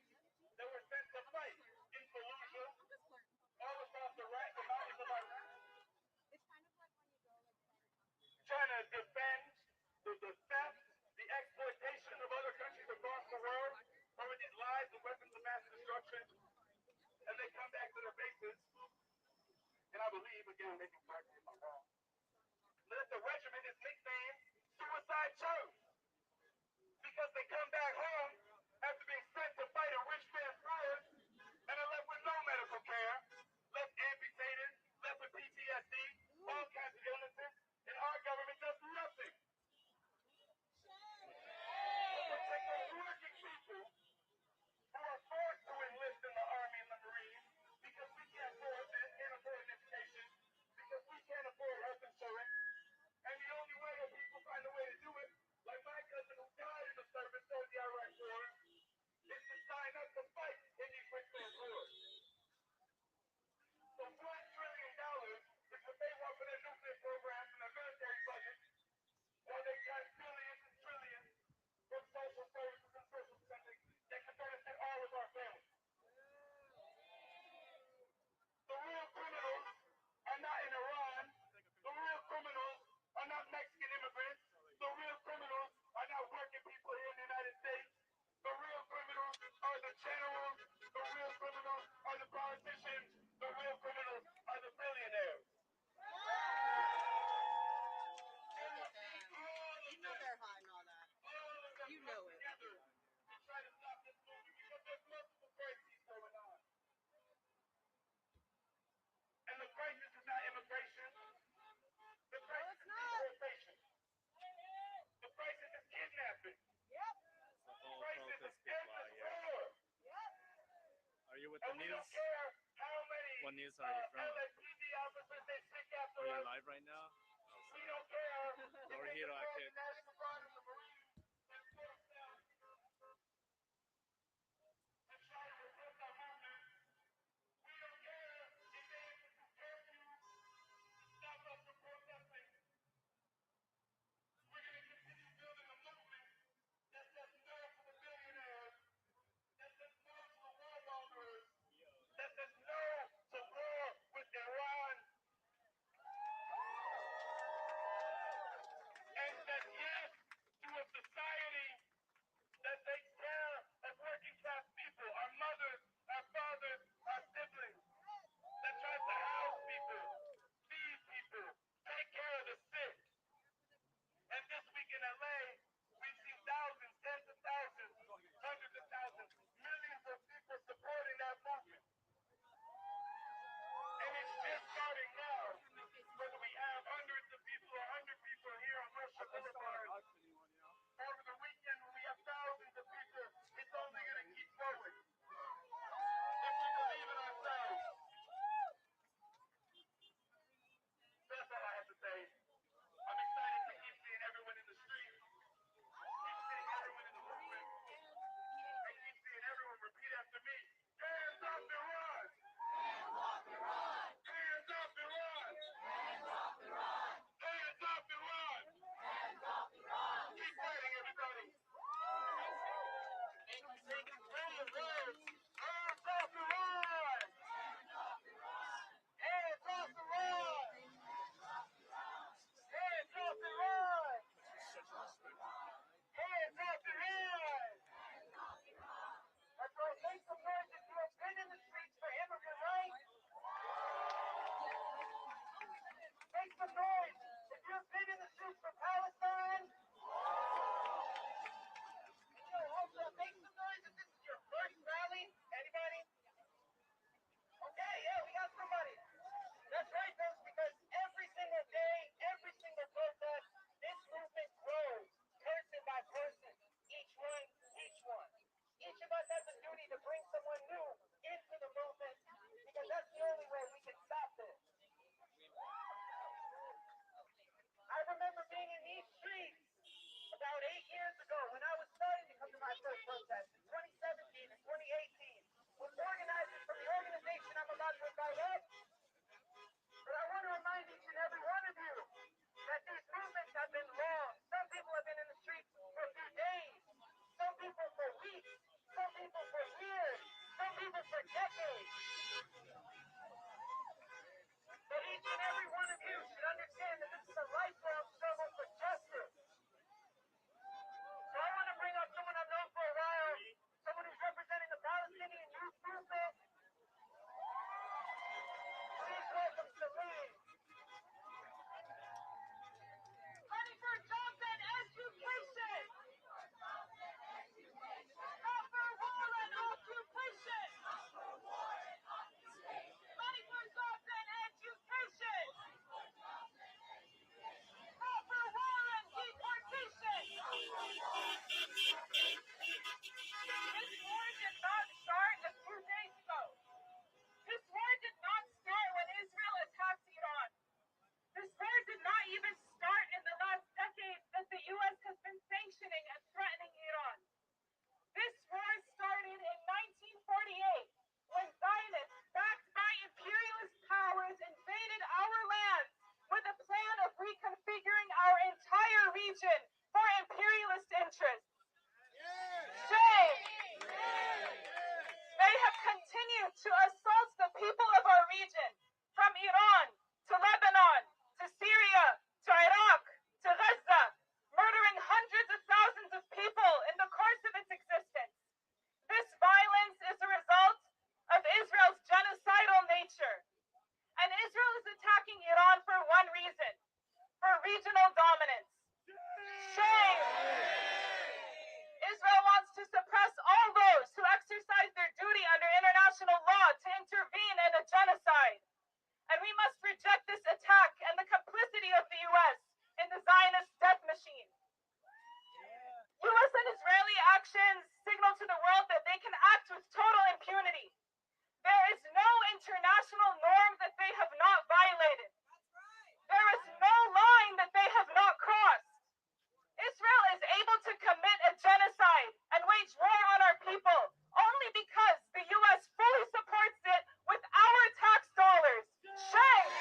that were sent to fight in Fallujah, all across the mountains of Iraq, trying to defend the theft, the exploitation of other countries across the world over these lies and weapons of mass destruction, and they come back to their bases, and I believe, again, maybe correct me if I'm wrong, that the regiment is nicknamed Suicide Joe, because they come back home after being sent to fight a rich man's fires, and are left with no medical care, left amputated, left with PTSD, all kinds of illnesses, and our government does nothing to protect the working people who are forced to enlist in the Army and the Marines because we can't afford an education, because we can't afford health insurance, and the only way that people find a way to do it, like my cousin who died in the service during the Iraq War, And we don't care how many What news are you from? LAPD officers they stick after Are you us. live right now? We don't care. Or If they Hero support Arcade. the National Guard and the Marines, they're forced now to try to report our movement. We don't care if they institute curfews to stop us from protesting. We're going to continue building a movement that says no to the billionaires, that says no to the warmongers, that says no to war with Iran, and says yes to a society that takes care of working class people, our mothers, our fathers, our siblings, that tries to house people, feed people, take care of the sick. And this week in LA, we've seen thousands, tens of thousands, hundreds of thousands, millions of people supporting that movement. And it's just starting now. Whether we have hundreds of people or 100 people here on Wilshire Boulevard, over the weekend when we have thousands of people, it's only going to keep growing. If we believe in ourselves. That's all I have to say. I'm excited to keep seeing everyone in the street, keep seeing everyone in the movement, and keep seeing everyone repeat after me. Hands up Iran! Hands up Iran! Hands up Iran! Hands up Iran! Hands up Iran! Hands up Iran! Keep fighting, everybody! And take control of words. Hands up Iran! Hands up Iran! Hands up Iran! Hands up Iran! Hands up Iran! That's right, make some noise if you have been in the streets for immigrant rights. Make some noise if you've been in the streets for Palestine. Also, make some noise if this is your first rally. Anybody? Okay, yeah, we got somebody. That's right, folks, because every single day, every single protest, this movement grows, person by person, each one, each one. Each of us has a duty to bring someone new into the movement, because that's the only way we can stop this. I remember being in these streets about 8 years ago when I was starting to come to my first protest in 2017 and 2018 with organizers from the organization I'm about to invite up. But I want to remind each and every one of you that these movements have been long. Some people have been in the streets for a few days, some people for weeks, some people for years, some people for decades. But each and every one of you should understand that this is a lifelong struggle for justice. So I want to bring up someone I've known for a while, someone who's representing the Palestinian youth movement. Please welcome Salim. Fighting for jobs and education. Not for war and occupation. norm that they have not violated. There is no line that they have not crossed. Israel is able to commit a genocide and wage war on our people only because the U.S. fully supports it with our tax dollars. Shame!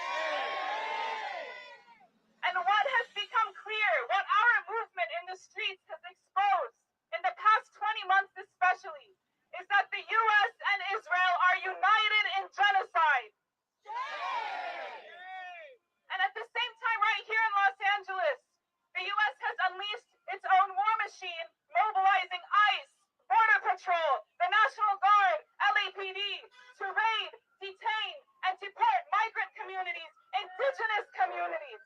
And what has become clear, what our movement in the streets has exposed in the past 20 months especially, is that the U.S. and Israel are united in genocide. And at the same time, right here in Los Angeles, the U.S. has unleashed its own war machine, mobilizing ICE, Border Patrol, the National Guard, LAPD, to raid, detain, and deport migrant communities, indigenous communities.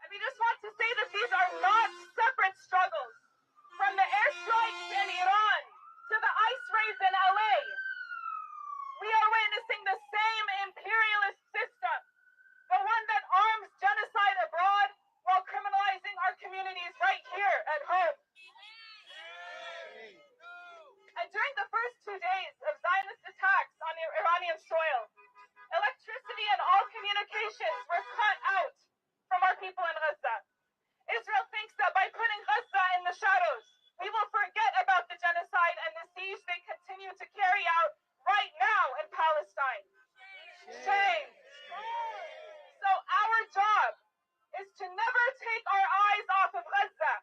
And we just want to say that these are not separate struggles. From the airstrikes in Iran to the ICE raids in LA, we are witnessing the same imperialist system, the one that arms genocide abroad while criminalizing our communities right here at home. And during the first 2 days of Zionist attacks on Iranian soil, electricity and all communications were cut out from our people in Gaza. Israel thinks that by putting Gaza in the shadows, we will forget about the genocide and the siege they continue to carry out right now in Palestine. Shame. So our job is to never take our eyes off of Gaza.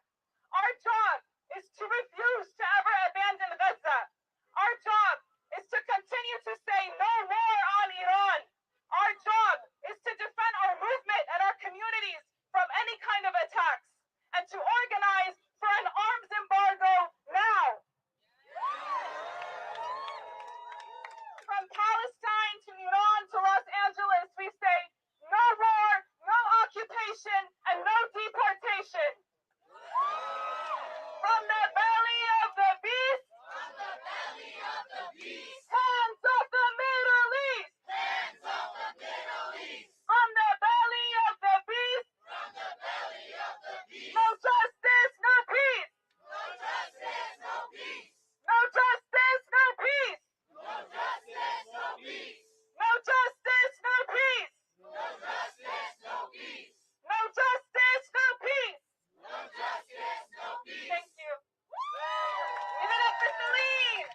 Our job is to refuse to ever abandon Gaza. Our job is to continue to say no war on Iran. Our job is to defend our movement and our communities from any kind of attacks and to organize for an arms embargo now. From Palestine to Iran to Los Angeles, we say no war, no occupation, and no deportation. From the belly of the beast, hands of the Middle East. From the belly of the beast, no justice, no peace. No justice, no peace. No justice, no peace. No justice, no peace. Thank you. Give it up for Celine.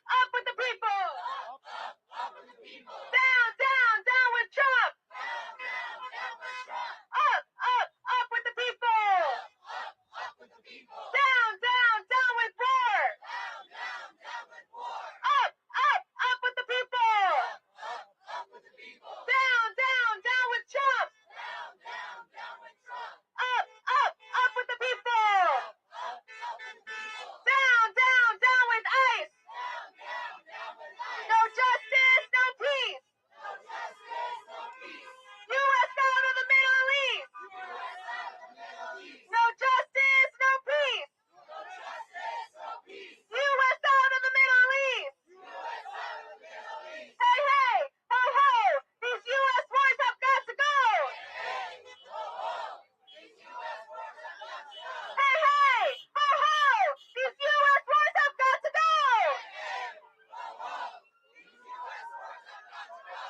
Up with the people. Down, down, down with Trump. Up with the people. Down, down, down with war. Up with the people. Down, down, down with Trump. Up with the people. Down, down, down with ICE. No justice, no peace. U.S. out of the Middle East. No justice, no peace. U.S. out of the Middle East. Hey, hey, ho, ho. These U.S. wars have got to go. Hey, hey, ho, ho. These U.S. wars have got to go.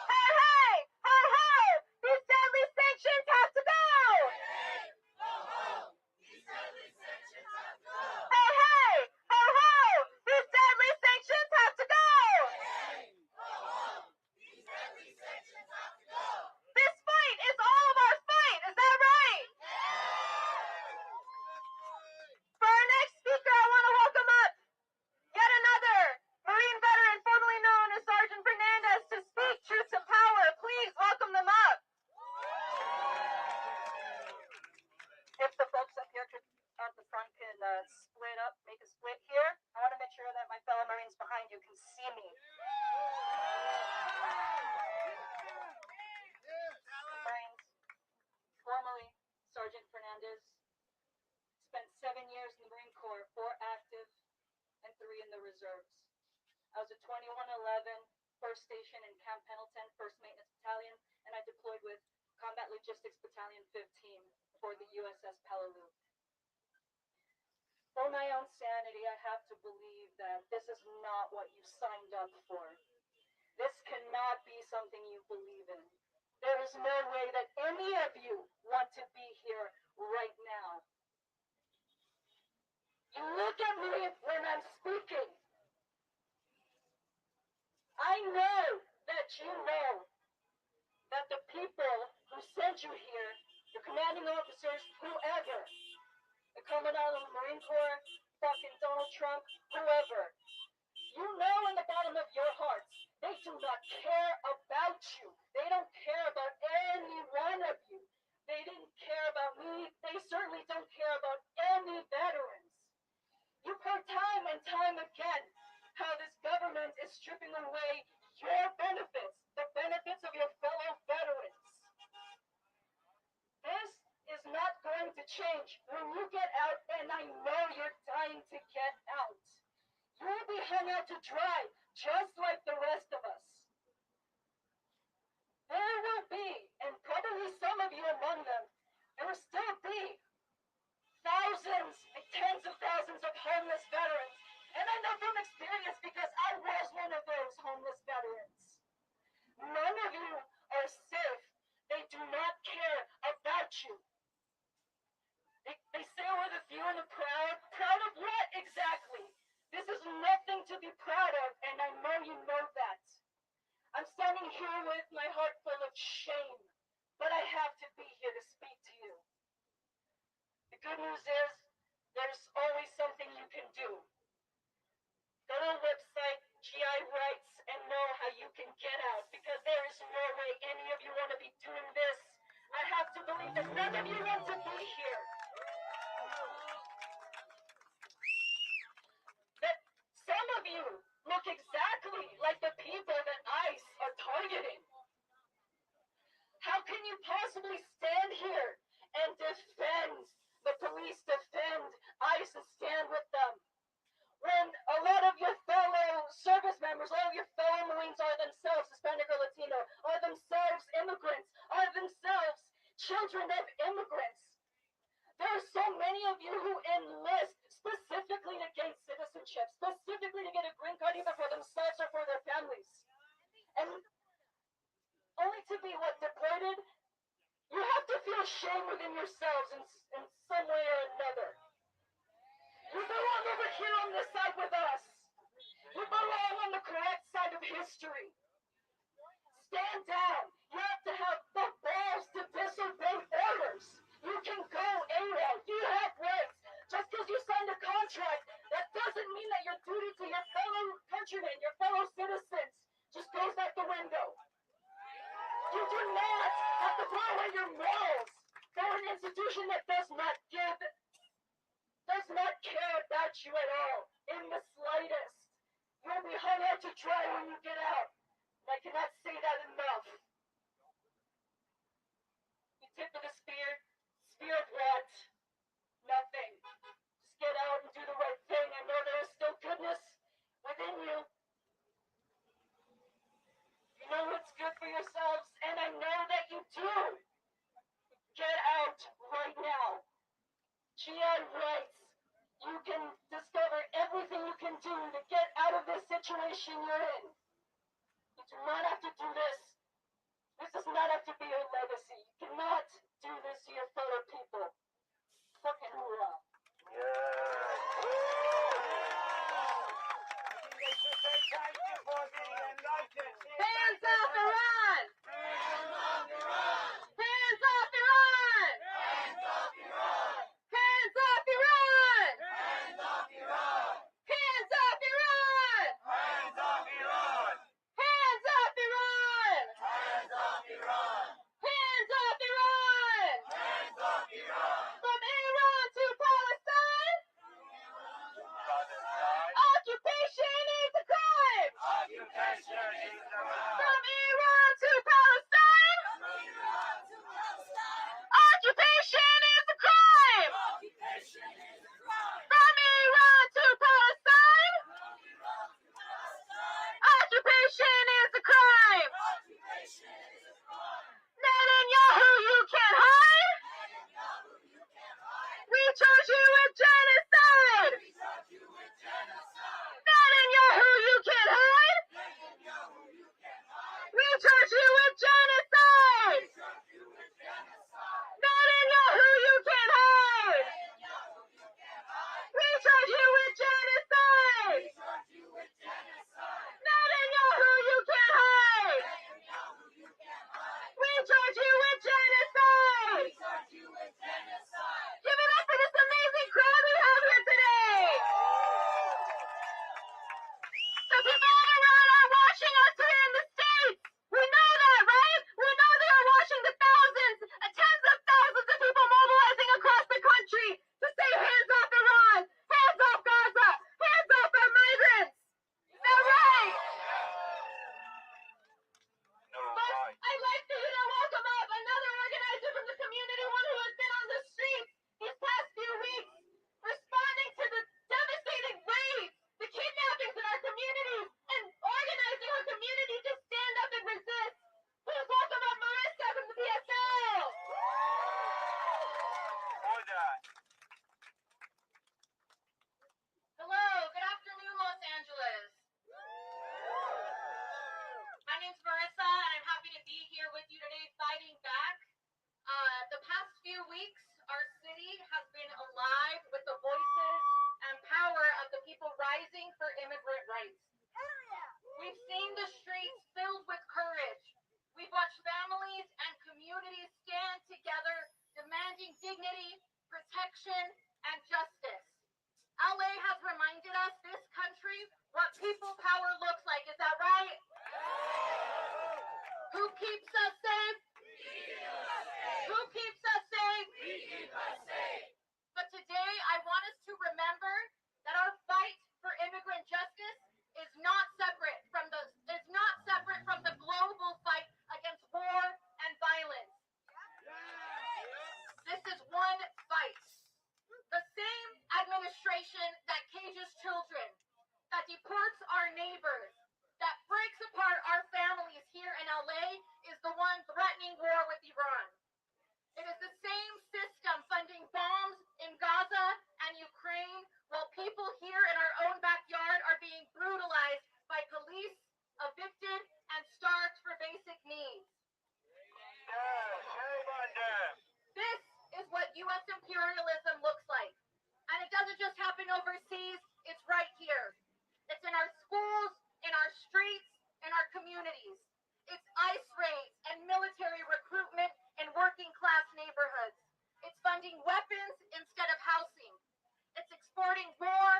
Hey, hey, ho, ho. These deadly sanctions have to go. Hey, hey, ho, ho. These deadly sanctions have to go. This fight is all of our fight. Is that right? For our next speaker, I want to welcome up yet another Marine veteran formerly known as Sergeant Fernandez to speak truth to power. Please welcome them up. If the folks up here could, up the front can split up, make a split here. I want to make sure that my fellow Marines behind you can see me. Marines, formerly Sergeant Fernandez, spent 7 years in the Marine Corps, 4 active and 3 in the reserves. I was a 2111 first station in Camp Pendleton, 1st Maintenance Battalion, and I deployed with Combat Logistics Battalion 15 for the USS Peleliu. For my own sanity, I have to believe that this is not what you signed up for. This cannot be something you believe in. There is no way that any of you want to be here right now. You look at me when I'm speaking. I know that you know that the people who sent you here, the commanding officers, whoever, the Commandant of the Marine Corps, fucking Donald Trump, whoever, you know in the bottom of your hearts, they do not care about you. They don't care about any one of you. They didn't care about me. They certainly don't care about any veterans. You've heard time and time again how this government is stripping away your benefits, the benefits of your fellow veterans. This is not going to change when you get out, and I know you're dying to get out. You'll be hung out to dry, just like the rest of us. There will be, and probably some of you among them, there will still be thousands and tens of thousands of homeless veterans. And I know from experience because I was one of those homeless veterans. None of you are safe. They do not care about you. They say we're the few and the proud. Proud of what exactly? This is nothing to be proud of, and I know you know that. I'm standing here with my heart full of shame, but I have to be here to speak to you. The good news is, there's always something you can do. Go to the website, GI Rights, and know how you can get out, because there is no way any of you want to be doing this. I have to believe that none of you want to be here. That some of you look exactly like the people that ICE are targeting. How can you possibly stand here and defend the police, defend ICE, and stand with them, when a lot of your fellow service members, all of your fellow Marines are themselves Hispanic or Latino, are themselves immigrants, are themselves children of immigrants? There are so many of you who enlist specifically to gain citizenship, specifically to get a green card either for themselves or for their families. And only to be deported? You have to feel shame within yourselves in some way or another. You belong over here on this side with us. You belong on the correct side of history. Stand down. You have to have the balls to disobey orders. You can go AWOL. You have rights. Just because you signed a contract, that doesn't mean that your duty to your fellow countrymen, your fellow citizens, just goes out the window. You do not have to throw away your morals for an institution that does not care about you at all, in the slightest. You'll be hung out to dry when you get out. And I cannot say that enough. The tip of the spear of what? Nothing. Just get out and do the right thing. I know there is still goodness within you. You know what's good for yourselves, and I know that you do. Get out right now. GI Rights. You can discover everything you can do to get out of this situation you're in. You do not have to do this. This does not have to be your legacy. You cannot do this to your fellow people. Fucking hoorah. Hands off Iran! Hands off Iran! Hands off Iran! Hands off Iran! Hands off Iran! Hands off Iran! Hands off Iran! Hands off Iran! Hands off Iran! Hands off Iran! Hands off Iran! Hands off Iran! From Iran to Palestine! Occupation is a crime! Occupation is the right. From Iran to Palestine! Occupation is a crime! Occupation is the right. From Iran to Palestine! Occupation is a crime! Occupation is the right. Netanyahu, you can't hide! We charge you with genocide! evicted and starved for basic needs. Shame on them. This is what U.S. imperialism looks like. And it doesn't just happen overseas, it's right here. It's in our schools, in our streets, in our communities. It's ICE raids and military recruitment in working class neighborhoods. It's funding weapons instead of housing. It's exporting war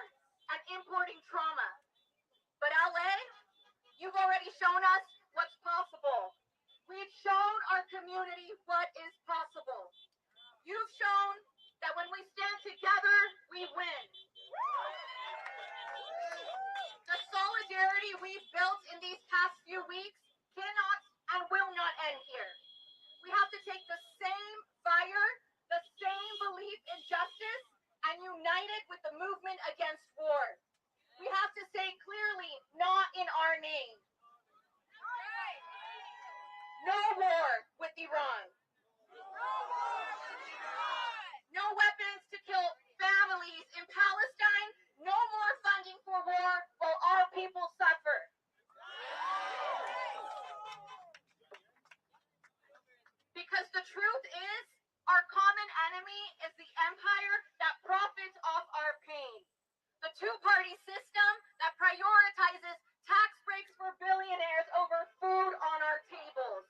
and importing trauma. But LA, you've already shown us what's possible. We've shown our community what is possible. You've shown that when we stand together, we win. The solidarity we've built in these past few weeks cannot and will not end here. We have to take the same fire, the same belief in justice, and unite it with the movement against war. We have to say clearly, not in our name. No war with Iran. No weapons to kill families in Palestine. No more funding for war while our people suffer. Because the truth is, our common enemy is the empire that profits off our pain. The two-party system that prioritizes tax breaks for billionaires over food on our tables.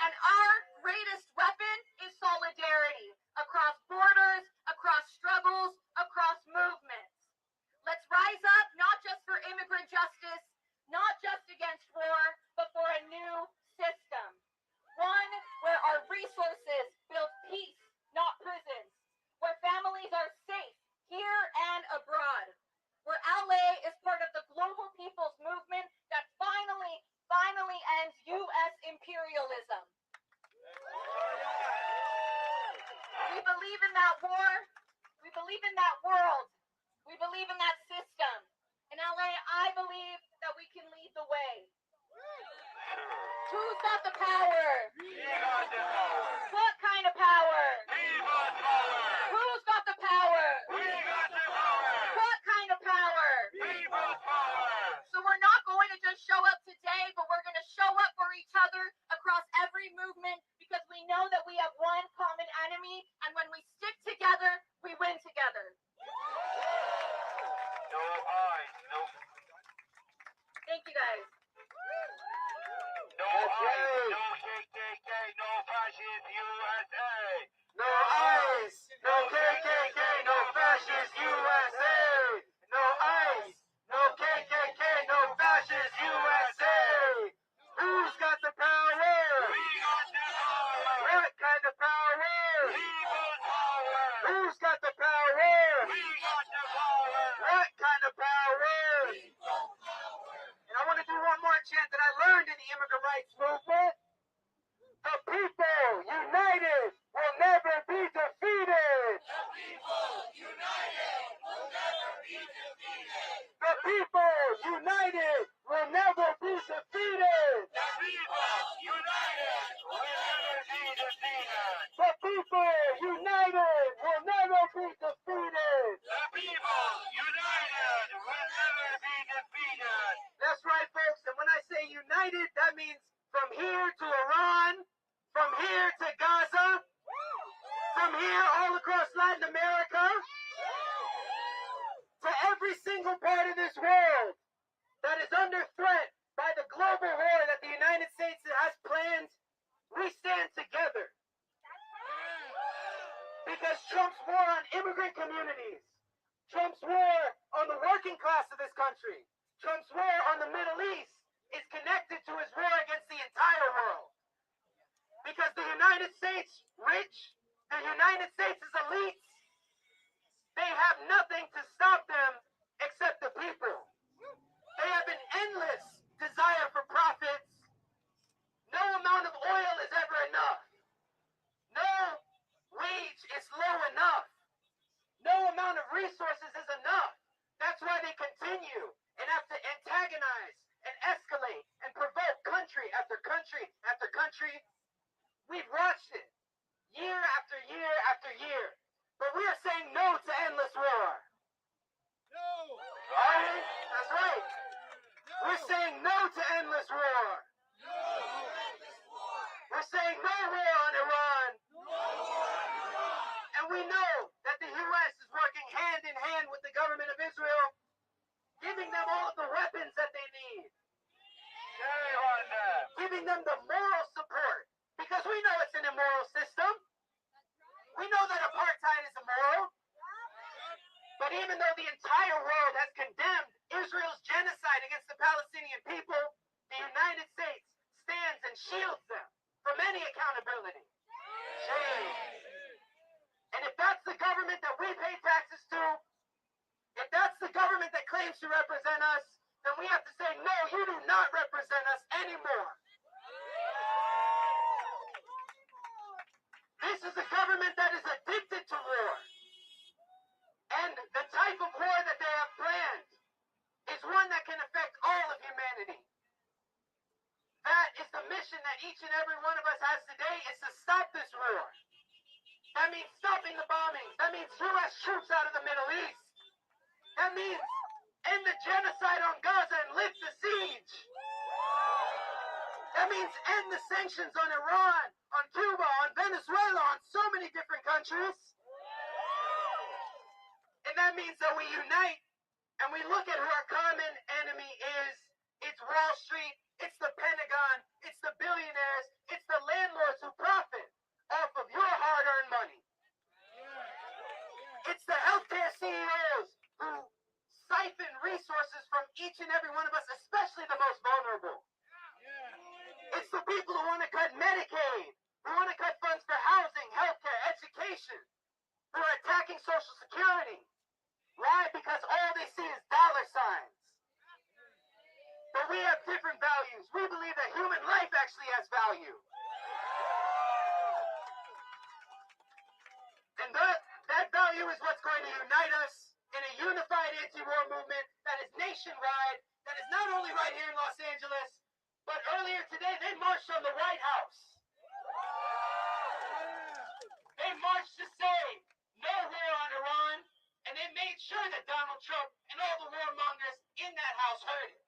And our greatest weapon is solidarity across borders, across struggles, across movements. Let's rise up not just for immigrant justice, not just against war, but for a new system. One where our resources build peace, not prisons. Where families are safe here and abroad. Where LA is part of the global people's movement that finally ends U.S. imperialism. We believe in that war. We believe in that world. We believe in that system. In LA, I believe that we can lead the way. Who's got the power? We got the power. What kind of power? We got power. Who's got the power? We got the power. What kind of power? We got power. So we're not going to just show up today, but we're going to show up for each other across every movement because we know that we have one common enemy, and when we stick together, we win together. No eyes, no. Thank you guys. No eyes, no KKK, no fascist USA. No ICE, no KKK, no fascist USA. No ICE, no KKK, no fascist USA. Who's got the power? We got the power. What kind of power? Evil power. Who's got the power? We got the power. What kind of power? And I want to do one more chant that I learned in the immigrant rights movement. The people united will never be defeated. The people united will never be defeated. The people united will never be defeated. The people united will never be defeated. The people united will never be defeated. The people united will never be defeated. That's right, folks. And when I say united, that means from here to Iran, from here to Gaza, from here all across Latin America, to every single part of this world that is under threat by the global war that the United States has planned, we stand together. Because Trump's war on immigrant communities, Trump's war on the working class of this country, Trump's war on the Middle East is connected to his war against the entire world. Because the United States rich, the United States' elites, they have nothing to stop them except the people. They have an endless desire for profits. No amount of oil is ever enough. No wage is low enough. No amount of resources is enough. That's why they continue and have to antagonize and escalate and provoke country after country after country. We've watched it year after year after year. But we are saying no to endless war. No. Are we? That's right. No. We're saying no to endless war. We're saying no war on Iran. And we know that the U.S. is working hand in hand with the government of Israel, giving them all of the weapons that they need. Giving them the moral support. Because we know it's an immoral system. We know that apartheid is immoral. But even though the entire world has condemned Israel's genocide against the Palestinian people, the United States stands and shields them from any accountability. Shame. And if that's the government that we pay taxes to, if that's the government that claims to represent us, then we have to say, no, you do not represent us anymore. This is a government that is addicted to war. And the type of war that they have planned is one that can affect all of humanity. That is the mission that each and every one of us has today, is to stop this war. That means stopping the bombings. That means U.S. troops out of the Middle East. That means end the genocide on Gaza and lift the siege. That means end the sanctions on Iran, on Cuba, on Venezuela, on so many different countries. And that means that we unite and we look at who our common enemy is. It's Wall Street, it's the Pentagon, it's the billionaires, it's the landlords who profit off of your hard-earned money. It's the healthcare CEOs who siphon resources from each and every one of us, especially the most vulnerable. It's the people who want to cut Medicaid, who want to cut funds for housing, healthcare, education, who are attacking Social Security. Why? Because all they see is dollar signs. But we have different values. We believe that human life actually has value. And that value is what's going to unite us in a unified anti-war movement that is nationwide, that is not only right here in Los Angeles, but earlier today they marched on the White House. They marched to say no war on Iran, and they made sure that Donald Trump and all the warmongers in that house heard it.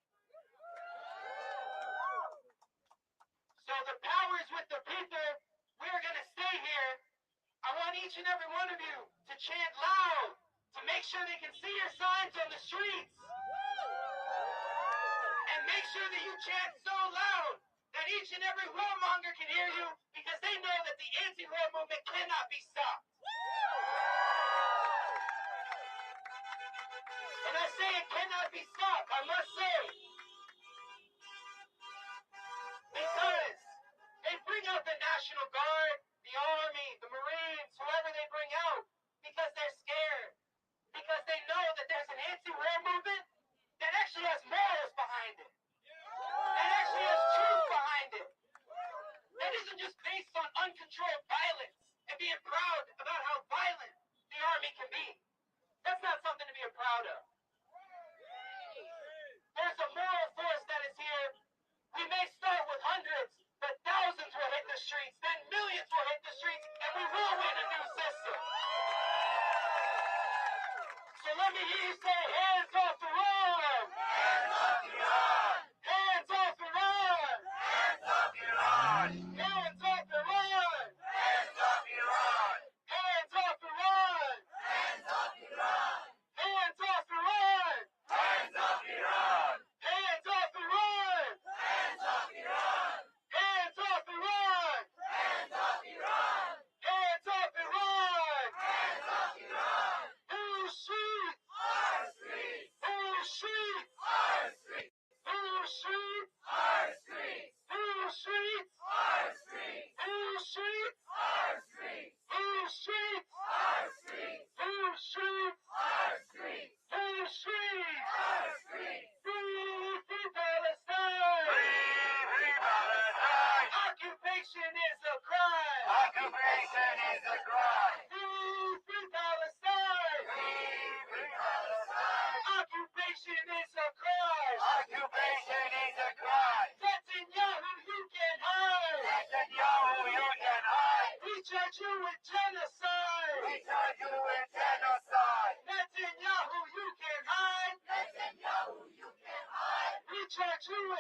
So the power is with the people. We're going to stay here. I want each and every one of you to chant loud, to make sure they can see your signs on the streets. And make sure that you chant so loud that each and every warmonger can hear you, because they know that the anti-war movement cannot be stopped. And I say it cannot be stopped, I must say. Because they bring out the National Guard, the Army, the Marines, whoever they bring out, because they're scared. Because they know that there's an anti-war movement that actually has morals behind it. That actually has truth behind it. That isn't just based on uncontrolled violence and being proud about how violent the Army can be. That's not something to be proud of. There's a moral force that is here. We may start with hundreds, but thousands will hit the streets, then millions will hit the streets, and we will win a new system. So let me hear you say, hands off the war! Hands off the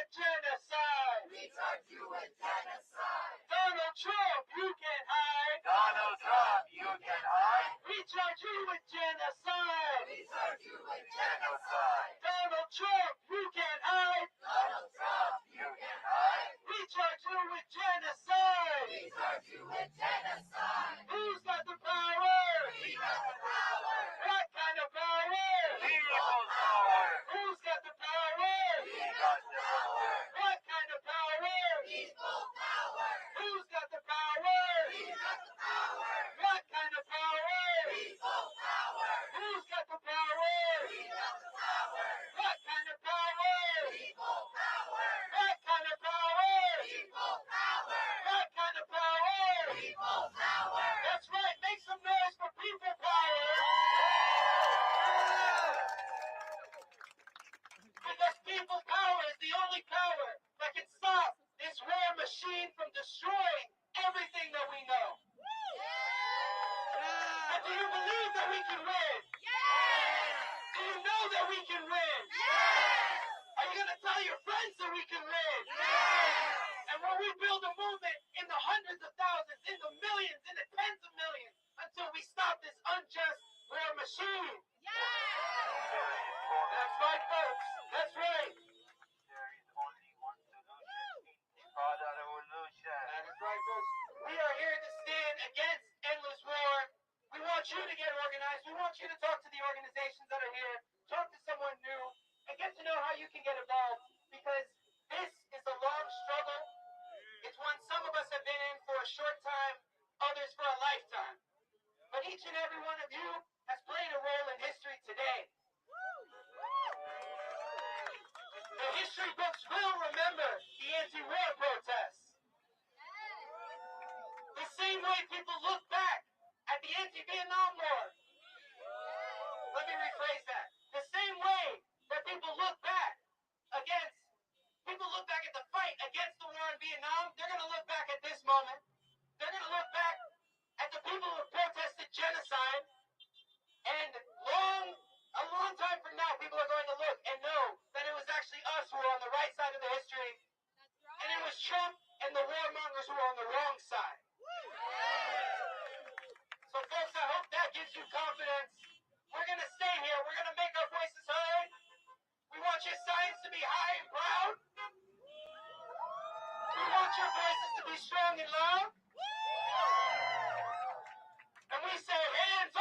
with genocide. We charge you with genocide. Donald Trump, you can hide. Donald Trump, you can hide. We charge you with genocide. We charge you with genocide. Donald Trump, you can hide. Donald Trump, you can hide. We charge you with genocide. We charge you with genocide. Who's got the power? We got the power. What kind of power? People's power. Who's got the power? We got the power. What kind of power? People power. Who's got the power? We got the power. What kind of power? People power. Who's got the power? We got the power. What kind of power? People power. What kind of power? People power. What kind of power? People power. That's right, make some noise for people power. Because people power is the only power that can stop this war machine from destroying everything that we know. And do you believe that we can win? Do you know that we can win? Are you going to tell your friends that we can win? And when we build a movement in the hundreds of thousands, in the millions, in the tens of millions, until we stop this unjust war machine. That's right, folks. That's right. There is only one solution. Intifada revolution. That is right, folks. We are here to stand against endless war. We want you to get organized. We want you to talk to the organizations that are here. Talk to someone new and get to know how you can get involved, because this is a long struggle. It's one some of us have been in for a short time, others for a lifetime. But each and every one of you has played a role in history today. The history books will remember the anti-war protests. The same way people look back at the anti-Vietnam War. Let me rephrase that. The same way that people look back at the fight against the war in Vietnam, they're going to look back at this moment. They're going to look back at the people who protested genocide. And a long time from now, people are going to look and know that it was actually us who were on the right side of the history. And it was Trump and the warmongers who were on the wrong side. So folks, I hope that gives you confidence. We're going to stay here. We're going to make our voices heard. We want your signs to be high and proud. We want your voices to be strong and loud. And we say, hands